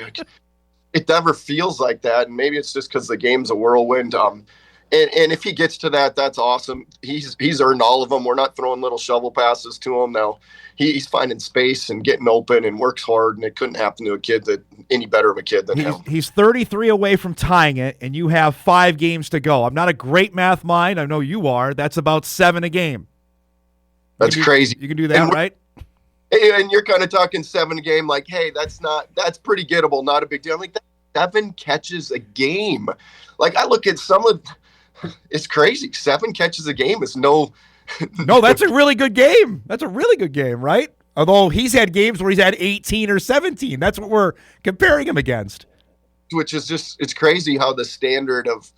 It never feels like that. And maybe it's just because the game's a whirlwind. And if he gets to that, that's awesome. He's earned all of them. We're not throwing little shovel passes to him now. He's finding space and getting open and works hard, and it couldn't happen to a kid any better of a kid than him. He's 33 away from tying it, and you have 5 games to go. I'm not a great math mind. I know you are. That's about 7 a game. That's crazy. You can do that, right? And you're kind of talking 7 a game, like, hey, that's pretty gettable, not a big deal. I'm like, that's 7 catches a game. Like, I look at it's crazy. 7 catches a game is no. No, that's a really good game. That's a really good game, right? Although he's had games where he's had 18 or 17. That's what we're comparing him against. Which is it's crazy how the standard of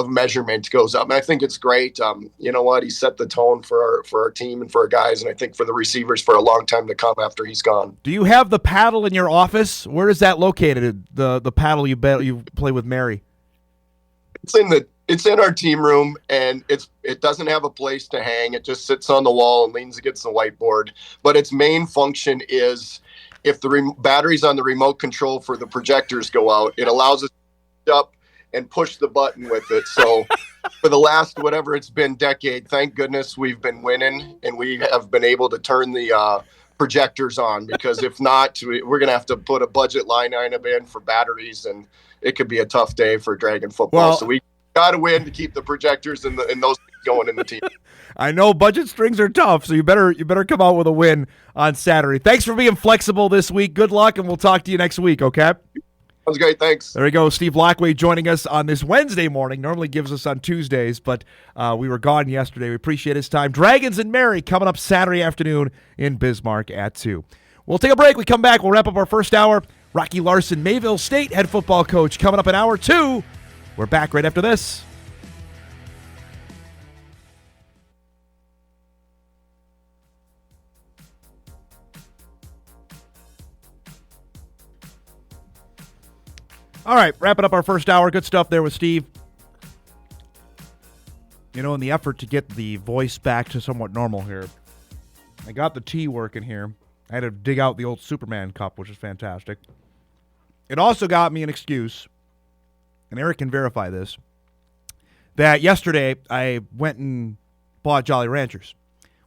measurement goes up. And I think it's great. You know what? He set the tone for our team and for our guys, and I think for the receivers for a long time to come after he's gone. Do you have the paddle in your office? Where is that located? The paddle you play with Mary? It's in our team room, and it doesn't have a place to hang. It just sits on the wall and leans against the whiteboard. But its main function is, if the batteries on the remote control for the projectors go out, it allows us to up and push the button with it. So for the last, whatever it's been, decade, thank goodness we've been winning, and we have been able to turn the projectors on, because if not, we're going to have to put a budget line item in for batteries, and it could be a tough day for Dragon football. Well, so we got to win to keep the projectors and those going in the team. I know budget strings are tough, so you better come out with a win on Saturday. Thanks for being flexible this week. Good luck, and we'll talk to you next week, okay? Sounds great. Thanks. There we go. Steve Laqua joining us on this Wednesday morning. Normally gives us on Tuesdays, but we were gone yesterday. We appreciate his time. Dragons and Mary coming up Saturday afternoon in Bismarck at 2. We'll take a break. We come back. We'll wrap up our first hour. Rocky Larson, Mayville State head football coach, coming up in hour 2. We're back right after this. All right, wrapping up our first hour. Good stuff there with Steve. In the effort to get the voice back to somewhat normal here, I got the tea working here. I had to dig out the old Superman cup, which is fantastic. It also got me an excuse, and Eric can verify this, that yesterday I went and bought Jolly Ranchers,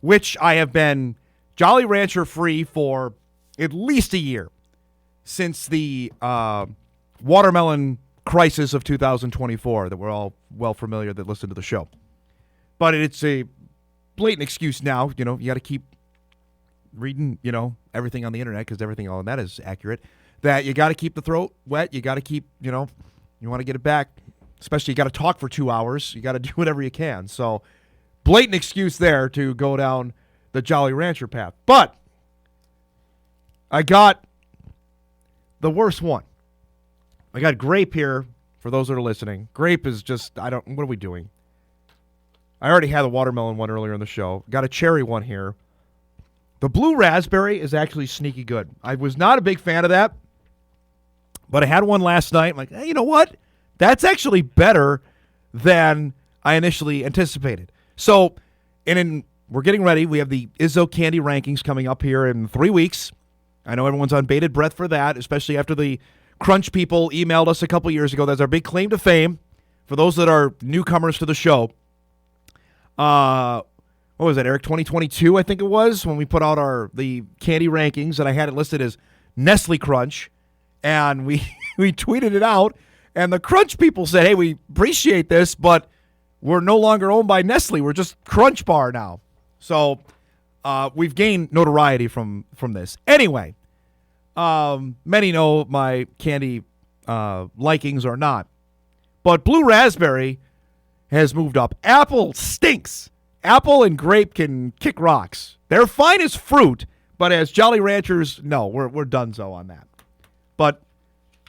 which I have been Jolly Rancher free for at least a year since the watermelon crisis of 2024 that we're all well familiar that listen to the show. But it's a blatant excuse now. You got to keep reading, everything on the internet, because everything on that is accurate, that you got to keep the throat wet. You got to keep, you want to get it back. Especially you got to talk for 2 hours. You got to do whatever you can. So blatant excuse there to go down the Jolly Rancher path. But I got the worst one. I got grape here for those that are listening. Grape is just, what are we doing? I already had the watermelon one earlier in the show. Got a cherry one here. The blue raspberry is actually sneaky good. I was not a big fan of that, but I had one last night. I'm like, hey, you know what? That's actually better than I initially anticipated. So, we're getting ready. We have the Izzo Candy rankings coming up here in 3 weeks. I know everyone's on bated breath for that, especially after the Crunch people emailed us a couple years ago. That's our big claim to fame for those that are newcomers to the show. What was that, Eric? 2022, I think it was, when we put out the candy rankings, and I had it listed as Nestle Crunch, and we tweeted it out, and the Crunch people said, hey, we appreciate this, but we're no longer owned by Nestle. We're just Crunch Bar now. So we've gained notoriety from this. Anyway, many know my candy likings or not, but blue raspberry has moved up. Apple stinks. Apple and grape can kick rocks. They're fine as fruit, but as Jolly Ranchers, no, we're donezo on that. But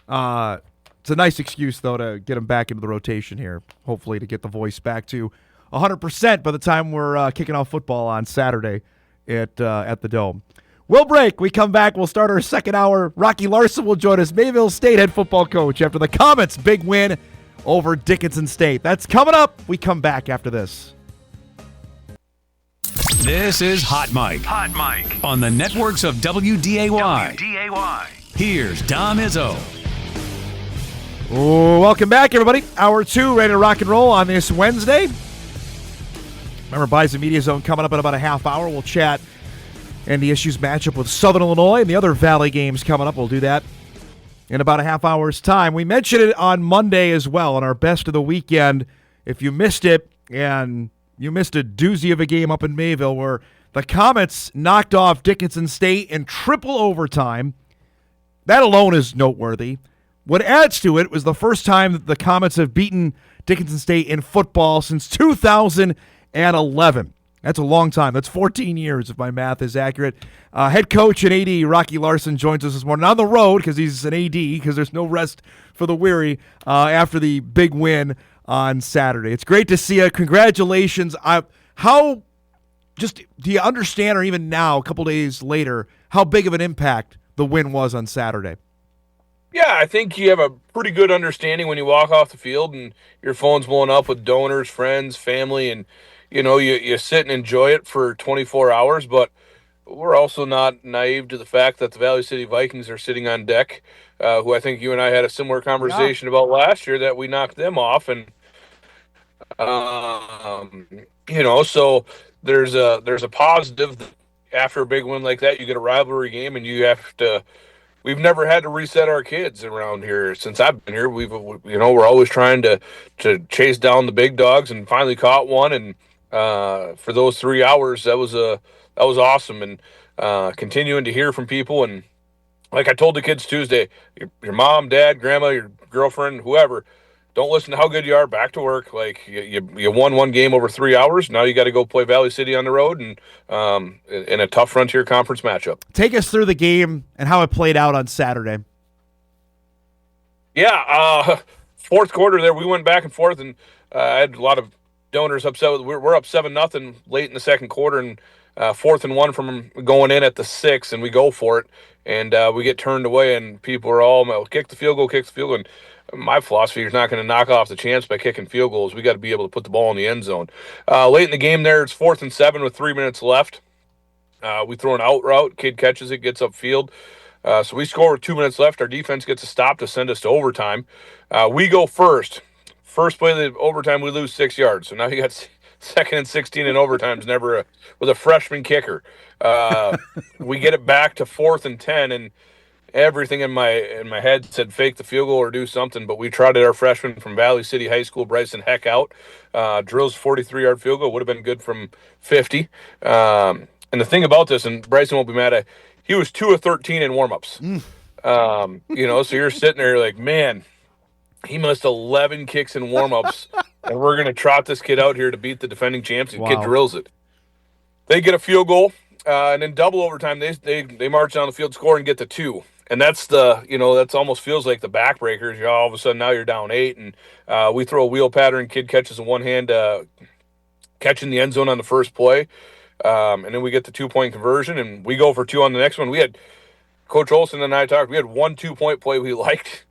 it's a nice excuse, though, to get them back into the rotation here, hopefully to get the voice back to 100% by the time we're kicking off football on Saturday at the Dome. We'll break. We come back. We'll start our second hour. Rocky Larson will join us, Mayville State head football coach, after the Comets' big win over Dickinson State. That's coming up. We come back after this. This is Hot Mike. Hot Mike. On the networks of WDAY. Here's Dom Izzo. Welcome back, everybody. Hour 2, ready to rock and roll on this Wednesday. Remember, Bison Media Zone coming up in about a half hour. We'll chat and the issues matchup with Southern Illinois and the other Valley games coming up. We'll do that in about a half hour's time. We mentioned it on Monday as well on our best of the weekend. If you missed it, and you missed a doozy of a game up in Mayville where the Comets knocked off Dickinson State in triple overtime. That alone is noteworthy. What adds to it was the first time that the Comets have beaten Dickinson State in football since 2011. That's a long time. That's 14 years, if my math is accurate. Head coach and AD Rocky Larson joins us this morning on the road because he's an AD, because there's no rest for the weary after the big win on Saturday. It's great to see you. Congratulations. Do you understand, or even now, a couple days later, how big of an impact the win was on Saturday? Yeah, I think you have a pretty good understanding when you walk off the field and your phone's blowing up with donors, friends, family, and you sit and enjoy it for 24 hours. But we're also not naive to the fact that the Valley City Vikings are sitting on deck, who I think you and I had a similar conversation about last year, that we knocked them off. And so there's a positive. After a big win like that, you get a rivalry game, and you have to. We've never had to reset our kids around here since I've been here. We're always trying to chase down the big dogs, and finally caught one. And for those 3 hours, that was awesome. And continuing to hear from people, and like I told the kids Tuesday, your mom, dad, grandma, your girlfriend, whoever. Don't listen to how good you are. Back to work. Like you won one game over 3 hours. Now you got to go play Valley City on the road and in a tough Frontier Conference matchup. Take us through the game and how it played out on Saturday. Yeah, fourth quarter there, we went back and forth, and I had a lot of donors upset. We're up 7-0 late in the second quarter, and 4th and 1 from going in at the 6, and we go for it, and we get turned away, and people are all kick the field goal, And my philosophy is not going to knock off the chance by kicking field goals. We got to be able to put the ball in the end zone. Late in the game there, it's 4th and 7 with 3 minutes left. We throw an out route. Kid catches it, gets upfield. So we score with 2 minutes left. Our defense gets a stop to send us to overtime. We go first. First play of the overtime, we lose 6 yards. So now you got 2nd and 16 in overtime with a freshman kicker. We get it back to 4th and 10, and everything in my head said fake the field goal or do something, but we trotted our freshman from Valley City High School, Bryson Heck, out. Drills 43-yard field goal, would have been good from 50. And the thing about this, and Bryson won't be mad at, he was 2 of 13 in warm-ups. So you're sitting there like, man, he missed 11 kicks in warm-ups, and we're going to trot this kid out here to beat the defending champs. The kid drills it. They get a field goal, and in double overtime, they march down the field, score, and get to 2. and that's that's almost feels like the backbreakers. All of a sudden now you're down 8, and we throw a wheel pattern. Kid catches a one hand catch in the end zone on the first play, and then we get the 2-point conversion, and we go for 2 on the next one. We had Coach Olson and I talked. We had 1 2-point play we liked,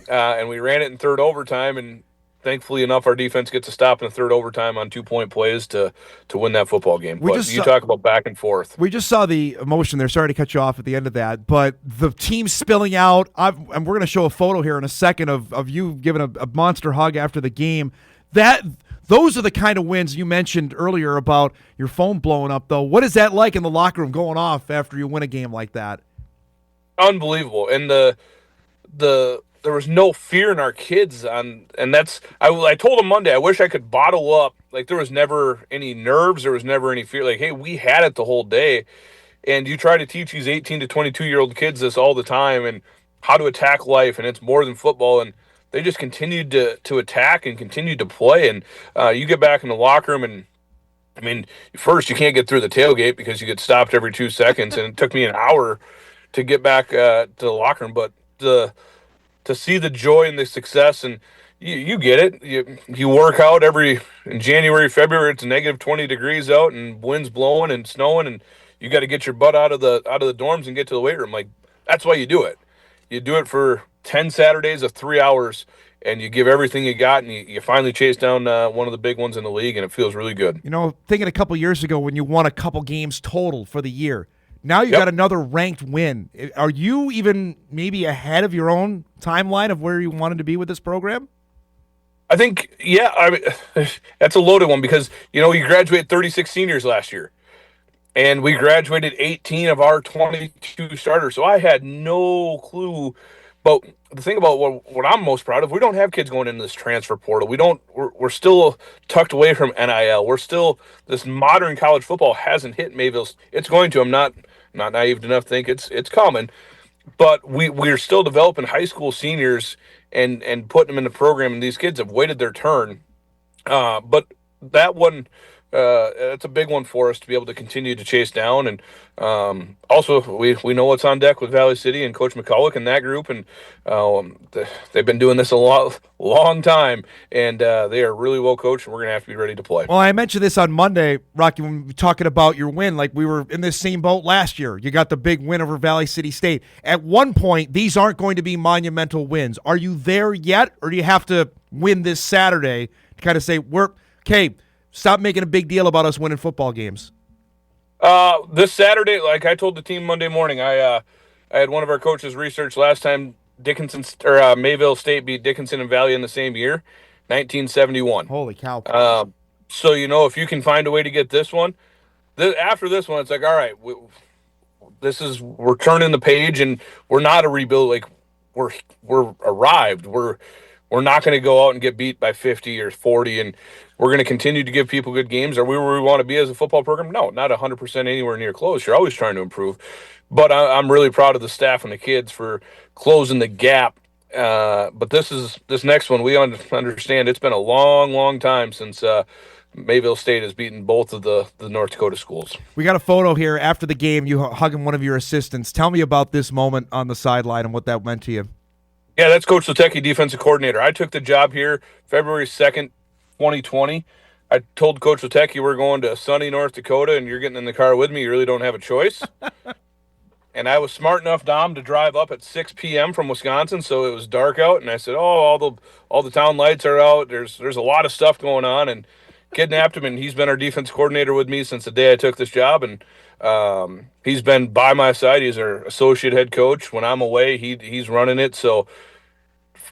and we ran it in third overtime, and thankfully enough, our defense gets a stop in the third overtime on 2-point plays to win that football game. Talk about back and forth. We just saw the emotion there. Sorry to cut you off at the end of that, but the team spilling out. And we're going to show a photo here in a second of you giving a monster hug after the game. Those are the kind of wins you mentioned earlier about your phone blowing up, though. What is that like in the locker room going off after you win a game like that? Unbelievable. And there was no fear in our kids and that's I told them Monday, I wish I could bottle up. Like, there was never any nerves, there was never any fear. Like, hey, we had it the whole day. And you try to teach these 18 to 22-year-old kids this all the time and how to attack life, and it's more than football, and they just continued to attack and continued to play. And you get back in the locker room, and I mean, first you can't get through the tailgate because you get stopped every 2 seconds, and it took me an hour to get back to the locker room. But to see the joy and the success, and you get it. You work out in January, February, it's negative 20 degrees out and wind's blowing and snowing, and you got to get your butt out of the dorms and get to the weight room. Like, that's why you do it. You do it for 10 Saturdays of 3 hours, and you give everything you got, and you finally chase down one of the big ones in the league, and it feels really good. Thinking a couple years ago when you won a couple games total for the year, now you got another ranked win. Are you even maybe ahead of your own timeline of where you wanted to be with this program? I think, yeah. I mean, that's a loaded one because, you graduated 36 seniors last year, and we graduated 18 of our 22 starters. So I had no clue. But the thing about what I'm most proud of, we don't have kids going into this transfer portal. We're still tucked away from NIL. We're still, this modern college football hasn't hit Mayville. It's going to. I'm not naive enough to think it's coming. But we're still developing high school seniors and putting them in the program, and these kids have waited their turn. But that one, it's a big one for us to be able to continue to chase down. And also, we know what's on deck with Valley City and Coach McCulloch and that group, and they've been doing this a long time, and they are really well coached, and we're going to have to be ready to play. Well, I mentioned this on Monday, Rocky, when we were talking about your win. Like, we were in this same boat last year. You got the big win over Valley City State. At one point, these aren't going to be monumental wins. Are you there yet, or do you have to win this Saturday to kind of say, stop making a big deal about us winning football games? This Saturday, like I told the team Monday morning, I had one of our coaches research last time Mayville State beat Dickinson and Valley in the same year, 1971. Holy cow. So, if you can find a way to get this one, after this one, it's like, all right, we're turning the page, and we're not a rebuild. Like, we're arrived. We're not going to go out and get beat by 50 or 40, and we're going to continue to give people good games. Are we where we want to be as a football program? No, not 100% anywhere near close. You're always trying to improve. But I'm really proud of the staff and the kids for closing the gap. But this next one, we understand it's been a long, long time since Mayville State has beaten both of the North Dakota schools. We got a photo here after the game. You hugging one of your assistants. Tell me about this moment on the sideline and what that meant to you. Yeah, that's Coach Latecki, defensive coordinator. I took the job here February 2nd, 2020. I told Coach Latecki we're going to sunny North Dakota, and you're getting in the car with me. You really don't have a choice. And I was smart enough, Dom, to drive up at 6 p.m. from Wisconsin, so it was dark out. And I said, all the town lights are out. There's a lot of stuff going on, and kidnapped him. And he's been our defense coordinator with me since the day I took this job, and he's been by my side. He's our associate head coach. When I'm away, he's running it. So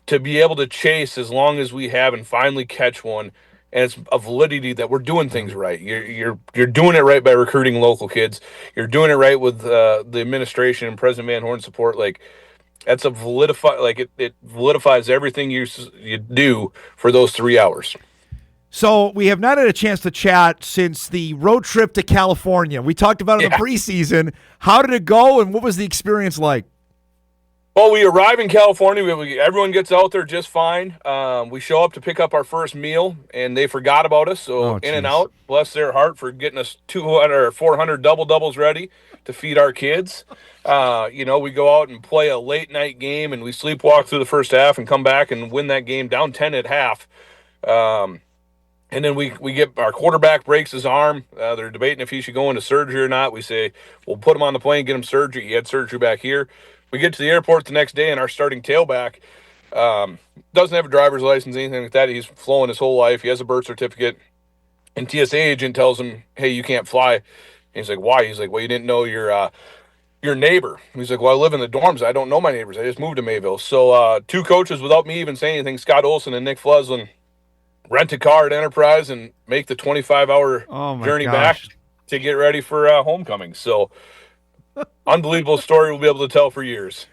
to be able to chase as long as we have and finally catch one, and it's a validity that we're doing things right. You're doing it right by recruiting local kids. You're doing it right with the administration and President Van Horn's support. Like, that's it validifies everything you do for those 3 hours. So we have not had a chance to chat since the road trip to California. We talked about it in the preseason. How did it go, and what was the experience like? Well, we arrive in California. Everyone gets out there just fine. We show up to pick up our first meal, and they forgot about us. So in and out, bless their heart for getting us 200 or 400 doubles ready to feed our kids. We go out and play a late night game, and we sleepwalk through the first half and come back and win that game down 10 at half. And then we get our quarterback breaks his arm. They're debating if he should go into surgery or not. We say, we'll put him on the plane, get him surgery. He had surgery back here. We get to the airport the next day, and our starting tailback doesn't have a driver's license, anything like that. He's flown his whole life. He has a birth certificate. And TSA agent tells him, hey, you can't fly. And he's like, why? He's like, well, you didn't know your neighbor. He's like, well, I live in the dorms. I don't know my neighbors. I just moved to Mayville. So two coaches, without me even saying anything, Scott Olson and Nick Fleslin, rent a car at Enterprise and make the 25-hour journey back to get ready for homecoming. So unbelievable story we'll be able to tell for years.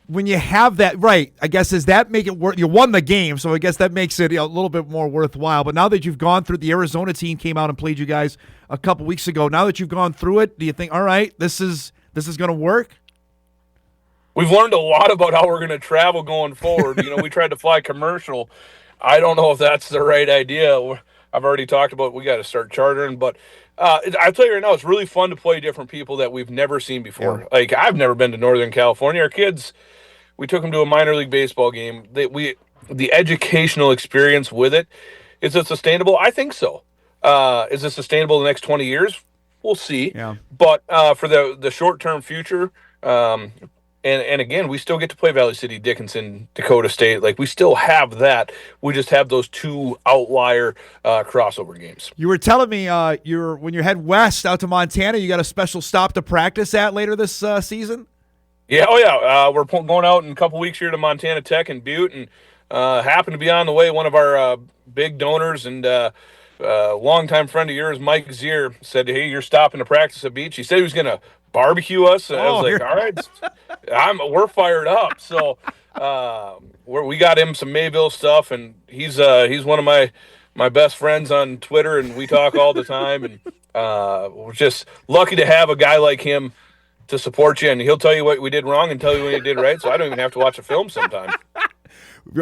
When you have that, right, I guess, does that make it worth? You won the game, so I guess that makes it a little bit more worthwhile. But now that you've gone through, the Arizona team came out and played you guys a couple weeks ago. Now that you've gone through it, do you think, all right, this is going to work? We've learned a lot about how we're going to travel going forward. We tried to fly commercial. I don't know if that's the right idea. I've already talked about we got to start chartering, but I tell you right now, it's really fun to play different people that we've never seen before. Yeah. Like, I've never been to Northern California. Our kids, we took them to a minor league baseball game. The educational experience with it, is it sustainable? I think so. Is it sustainable the next 20 years? We'll see. Yeah. But for the short-term future, and again, we still get to play Valley City, Dickinson, Dakota State. Like, we still have that. We just have those two outlier crossover games. You were telling me when you head west out to Montana, you got a special stop to practice at later this season? Yeah, oh yeah. We're going out in a couple weeks here to Montana Tech and Butte, and happen to be on the way. One of our big donors and longtime friend of yours, Mike Zier, said, hey, you're stopping to practice at Beach. He said he was going to barbecue us. And I was like, all right, we're fired up. So we got him some Mayville stuff, and he's one of my best friends on Twitter, and we talk all the time. And we're just lucky to have a guy like him to support you, and he'll tell you what we did wrong and tell you what you did right. So I don't even have to watch a film sometime.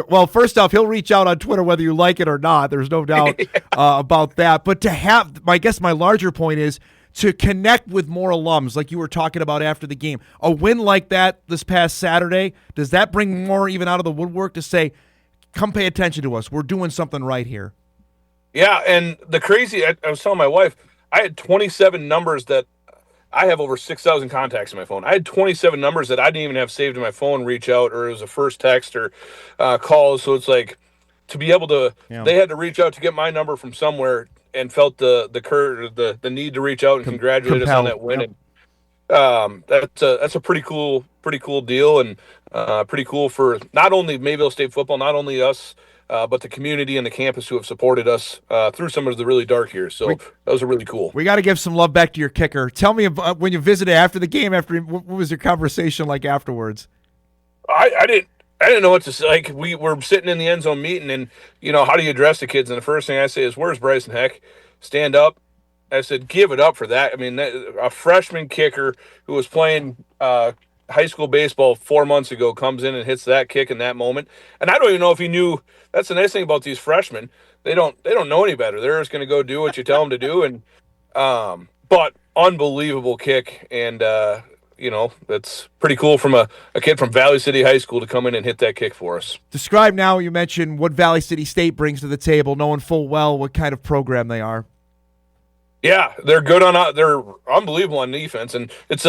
Well, first off, he'll reach out on Twitter whether you like it or not. There's no doubt about that. But to have, I guess my larger point is to connect with more alums like you were talking about after the game. A win like that this past Saturday, does that bring more even out of the woodwork to say, come pay attention to us. We're doing something right here. Yeah, and the crazy, I was telling my wife, I had 27 numbers that I have over 6,000 contacts in my phone. I had 27 numbers that I didn't even have saved in my phone reach out, or it was a first text or calls. So it's like, to be able to, they had to reach out to get my number from somewhere, and felt the need to reach out and congratulate us on that win. And that's a pretty cool deal, and pretty cool for not only Mayville State football, not only us, but the community and the campus who have supported us through some of the really dark years. So those are really cool. We got to give some love back to your kicker. Tell me about when you visited after the game. What was your conversation like afterwards? I didn't know what to say. Like, we were sitting in the end zone meeting, and how do you address the kids? And the first thing I say is, "Where's Bryson Heck? Stand up." I said, "Give it up for that." I mean, a freshman kicker who was playing high school baseball 4 months ago comes in and hits that kick in that moment. And I don't even know if he knew. That's the nice thing about these freshmen. They don't know any better. They're just going to go do what you tell them to do. And but unbelievable kick, and that's pretty cool from a kid from Valley City High School to come in and hit that kick for us. Describe now, you mentioned what Valley City State brings to the table, knowing full well what kind of program they are. Yeah, they're good they're unbelievable on defense, and it's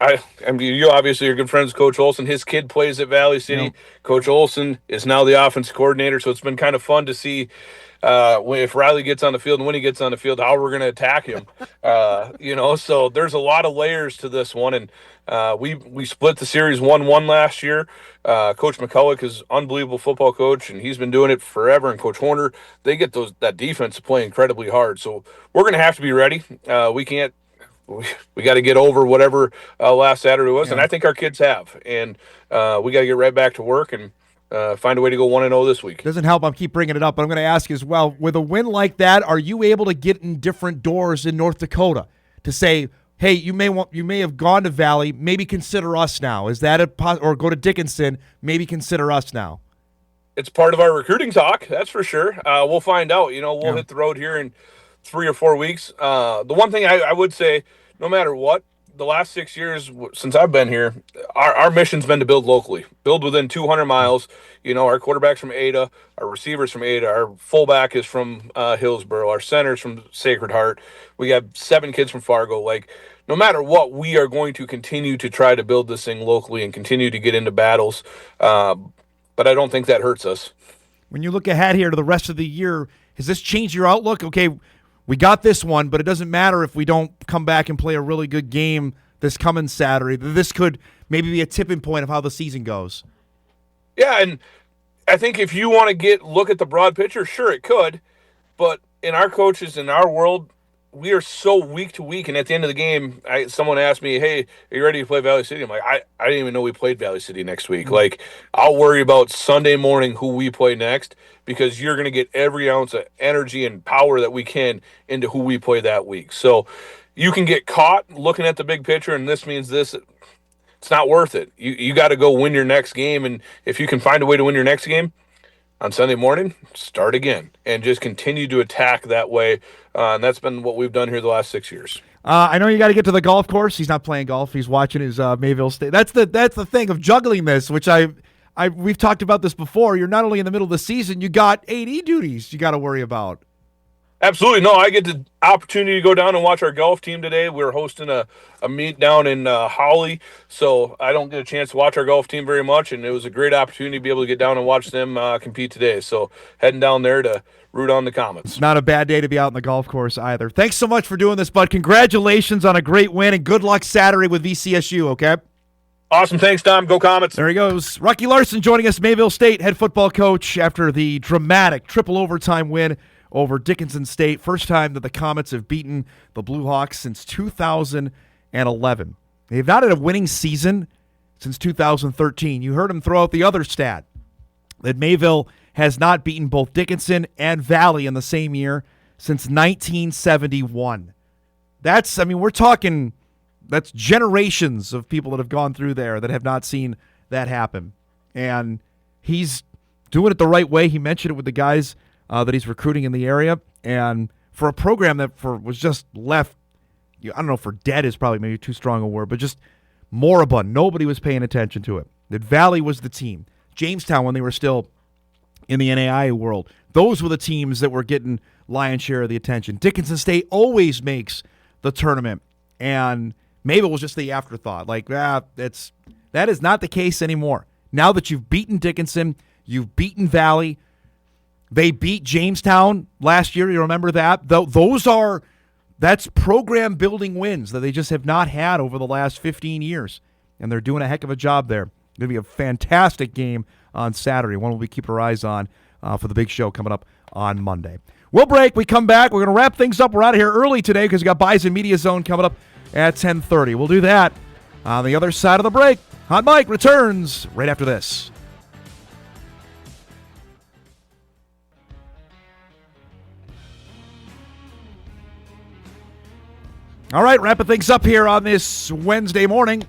I mean, you obviously are good friends with Coach Olson. His kid plays at Valley City. Yep. Coach Olson is now the offensive coordinator, so it's been kind of fun to see if Riley gets on the field and when he gets on the field, how we're going to attack him. So there's a lot of layers to this one, and we split the series 1-1 last year. Coach McCulloch is an unbelievable football coach, and he's been doing it forever. And Coach Horner, they get that defense to play incredibly hard. So we're going to have to be ready. We got to get over whatever last Saturday was, and I think our kids have. And we got to get right back to work and find a way to go 1-0 this week. Doesn't help. I'm keep bringing it up, but I'm going to ask as well. With a win like that, are you able to get in different doors in North Dakota to say, hey, you may have gone to Valley, maybe consider us now. Is that or go to Dickinson, maybe consider us now? It's part of our recruiting talk, that's for sure. We'll find out. We'll hit the road here in 3 or 4 weeks. The one thing I would say, no matter what, the last 6 years since I've been here, our mission's been to build locally, build within 200 miles. Our quarterback's from Ada, our receiver's from Ada, our fullback is from Hillsboro, our center's from Sacred Heart. We have 7 kids from Fargo. Like, no matter what, we are going to continue to try to build this thing locally and continue to get into battles. But I don't think that hurts us. When you look ahead here to the rest of the year, has this changed your outlook? Okay, we got this one, but it doesn't matter if we don't come back and play a really good game this coming Saturday. This could maybe be a tipping point of how the season goes. Yeah, and I think if you want to look at the broad picture, sure, it could. But in our coaches, in our world, we are so week to week, and at the end of the game, someone asked me, "Hey, are you ready to play Valley City?" I'm like, I didn't even know we played Valley City next week. Mm-hmm. Like, I'll worry about Sunday morning who we play next, because you're going to get every ounce of energy and power that we can into who we play that week. So you can get caught looking at the big picture, and this means this. It's not worth it. You got to go win your next game, and if you can find a way to win your next game on Sunday morning, start again and just continue to attack that way. And that's been what we've done here the last 6 years. I know you got to get to the golf course. He's not playing golf. He's watching his Mayville State. That's the thing of juggling this, which we've talked about this before. You're not only in the middle of the season, you got AD duties you got to worry about. Absolutely. No, I get the opportunity to go down and watch our golf team today. We're hosting a meet down in Holly, so I don't get a chance to watch our golf team very much, and it was a great opportunity to be able to get down and watch them compete today. So heading down there to root on the Comets. It's not a bad day to be out on the golf course either. Thanks so much for doing this, bud. Congratulations on a great win, and good luck Saturday with VCSU, okay? Awesome. Thanks, Tom. Go Comets. There he goes. Rocky Larson joining us, Mayville State head football coach, after the dramatic triple overtime win over Dickinson State. First time that the Comets have beaten the Blue Hawks since 2011. They've not had a winning season since 2013. You heard him throw out the other stat, that Mayville has not beaten both Dickinson and Valley in the same year since 1971. We're talking, that's generations of people that have gone through there that have not seen that happen. And he's doing it the right way. He mentioned it with the guys that he's recruiting in the area. And for a program that was just left, I don't know, for dead is probably maybe too strong a word, but just moribund. Nobody was paying attention to it. That Valley was the team. Jamestown, when they were still in the NAIA world, those were the teams that were getting lion's share of the attention. Dickinson State always makes the tournament, and Mayville was just the afterthought. That is not the case anymore. Now that you've beaten Dickinson, you've beaten Valley. They beat Jamestown last year. You remember that? That's program building wins that they just have not had over the last 15 years. And they're doing a heck of a job there. Going to be a fantastic game on Saturday. One we'll keep our eyes on for the big show coming up on Monday. We'll break. We come back. We're going to wrap things up. We're out of here early today because we got Bison Media Zone coming up at 10:30. We'll do that on the other side of the break. Hot Mike returns right after this. All right, wrapping things up here on this Wednesday morning.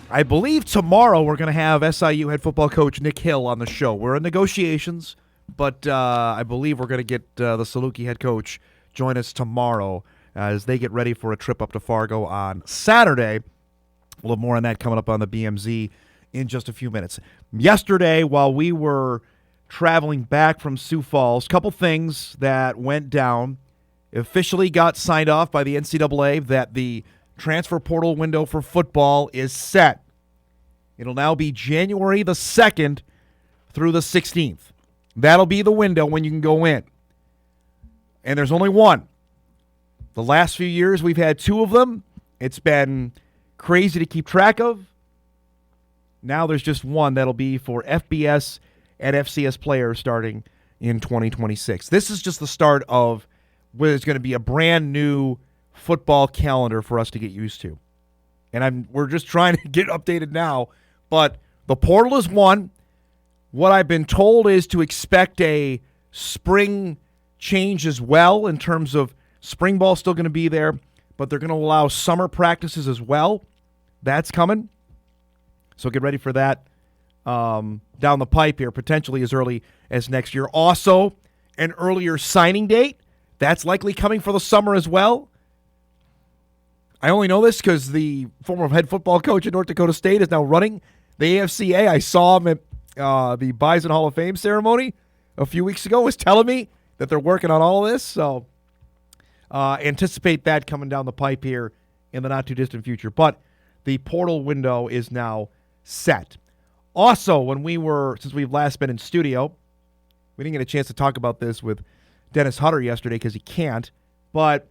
I believe tomorrow we're going to have SIU head football coach Nick Hill on the show. We're in negotiations, but I believe we're going to get the Saluki head coach join us tomorrow as they get ready for a trip up to Fargo on Saturday. We'll have more on that coming up on the BMZ in just a few minutes. Yesterday, while we were traveling back from Sioux Falls, a couple things that went down. Officially got signed off by the NCAA that the transfer portal window for football is set. It'll now be January the 2nd through the 16th. That'll be the window when you can go in. And there's only one. The last few years we've had 2 of them. It's been crazy to keep track of. Now there's just one that'll be for FBS and FCS players starting in 2026. This is just the start of where there's going to be a brand new football calendar for us to get used to. And we're just trying to get updated now. But the portal is one. What I've been told is to expect a spring change as well in terms of spring ball still going to be there. but they're going to allow summer practices as well. That's coming. So get ready for that down the pipe here, potentially as early as next year. Also, an earlier signing date. That's likely coming for the summer as well. I only know this because the former head football coach at North Dakota State is now running the AFCA. I saw him at the Bison Hall of Fame ceremony a few weeks ago, was telling me that they're working on all of this. So anticipate that coming down the pipe here in the not-too-distant future. But the portal window is now set. Also, since we've last been in studio, we didn't get a chance to talk about this with Dennis Hutter yesterday because he can't, but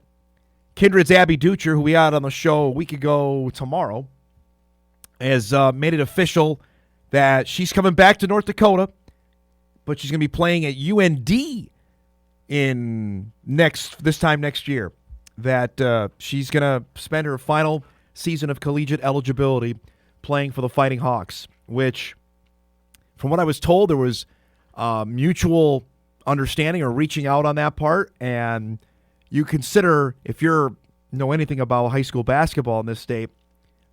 Kindred's Abby Ducher, who we had on the show a week ago tomorrow, has made it official that she's coming back to North Dakota, but she's going to be playing at UND this time next year. That she's going to spend her final season of collegiate eligibility playing for the Fighting Hawks, which, from what I was told, there was mutual understanding or reaching out on that part. And you consider, if you know anything about high school basketball in this state,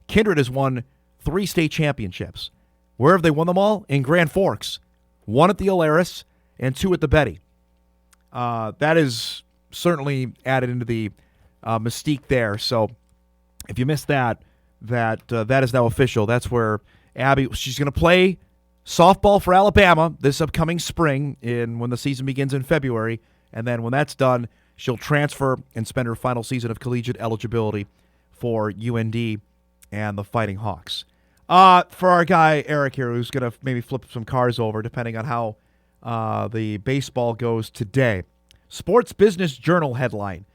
Kindred has won 3 state championships. Where have they won them all? In Grand Forks. 1 at the Alaris and 2 at the Betty. That is certainly added into the mystique there. So if you missed that is now official. That's where Abby, she's going to play softball for Alabama this upcoming spring when the season begins in February. And then when that's done, she'll transfer and spend her final season of collegiate eligibility for UND and the Fighting Hawks. For our guy Eric here, who's going to maybe flip some cars over depending on how the baseball goes today. Sports Business Journal headline.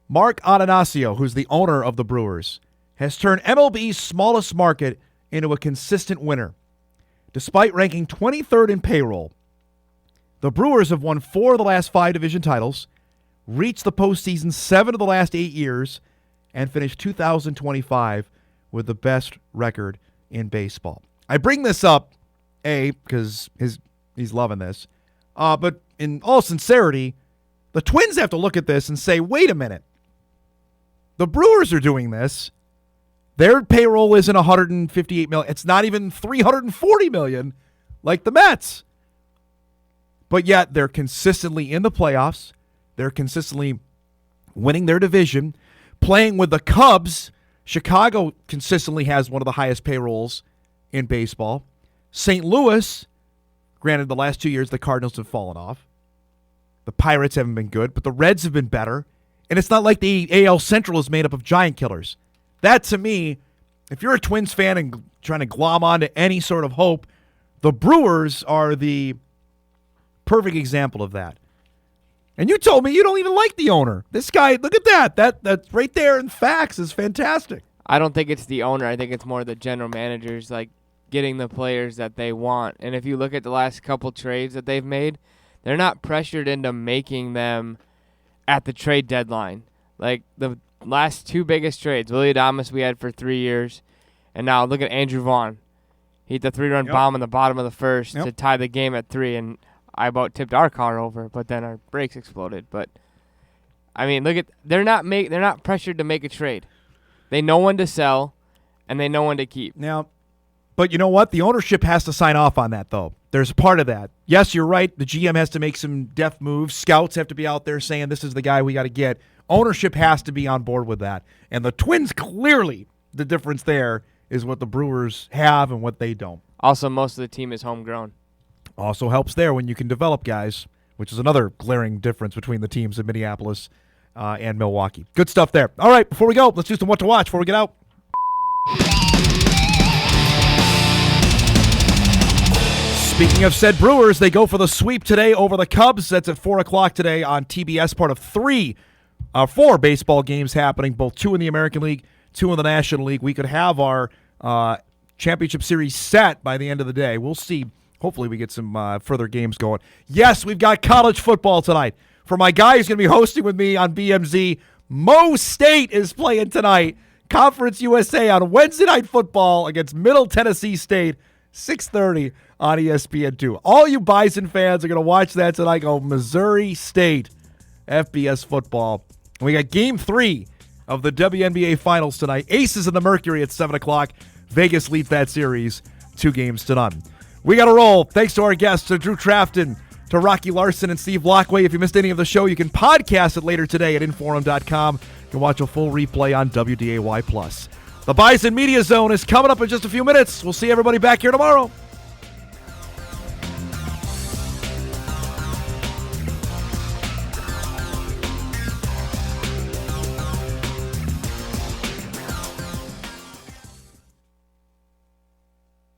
Mark Atanasio, who's the owner of the Brewers, has turned MLB's smallest market into a consistent winner. Despite ranking 23rd in payroll, the Brewers have won 4 of the last 5 division titles, reached the postseason 7 of the last 8 years, and finished 2025 with the best record in baseball. I bring this up, because he's loving this, but in all sincerity, the Twins have to look at this and say, wait a minute. The Brewers are doing this. Their payroll isn't $158 million. It's not even $340 million like the Mets. But yet they're consistently in the playoffs. They're consistently winning their division, playing with the Cubs. Chicago consistently has one of the highest payrolls in baseball. St. Louis, granted the last 2 years the Cardinals have fallen off. The Pirates haven't been good, but the Reds have been better. And it's not like the AL Central is made up of giant killers. That, to me, if you're a Twins fan and trying to glom onto any sort of hope, the Brewers are the perfect example of that. And you told me you don't even like the owner. This guy, look at that. That's right there in facts is fantastic. I don't think it's the owner. I think it's more the general managers, like getting the players that they want. And if you look at the last couple trades that they've made, they're not pressured into making them at the trade deadline. Like the last 2 biggest trades, Willie Adames we had for 3 years, and now look at Andrew Vaughn. He hit the 3-run bomb in the bottom of the first to tie the game at 3, and I about tipped our car over, but then our brakes exploded. But I mean, look at they're not pressured to make a trade. They know when to sell, and they know when to keep. Now, but you know what? The ownership has to sign off on that, though. There's a part of that. Yes, you're right. The GM has to make some deft moves. Scouts have to be out there saying this is the guy we got to get. Ownership has to be on board with that. And the Twins, clearly, the difference there is what the Brewers have and what they don't. Also, most of the team is homegrown. Also helps there when you can develop guys, which is another glaring difference between the teams in Minneapolis and Milwaukee. Good stuff there. All right, before we go, let's do some what to watch before we get out. Speaking of said Brewers, they go for the sweep today over the Cubs. That's at 4 o'clock today on TBS, part of 4 baseball games happening, both 2 in the American League, 2 in the National League. We could have our championship series set by the end of the day. We'll see. Hopefully we get some further games going. Yes, we've got college football tonight. For my guy who's going to be hosting with me on BMZ, Mo State is playing tonight. Conference USA on Wednesday Night Football against Middle Tennessee State, 6:30 on ESPN2. All you Bison fans are going to watch that tonight. Go Missouri State, FBS football. We got Game 3 of the WNBA Finals tonight. Aces and the Mercury at 7 o'clock. Vegas leads that series 2-0. We got to roll. Thanks to our guests, to Drew Trafton, to Rocky Larson, and Steve Laqua. If you missed any of the show, you can podcast it later today at Inforum.com. You can watch a full replay on WDAY+. The Bison Media Zone is coming up in just a few minutes. We'll see everybody back here tomorrow.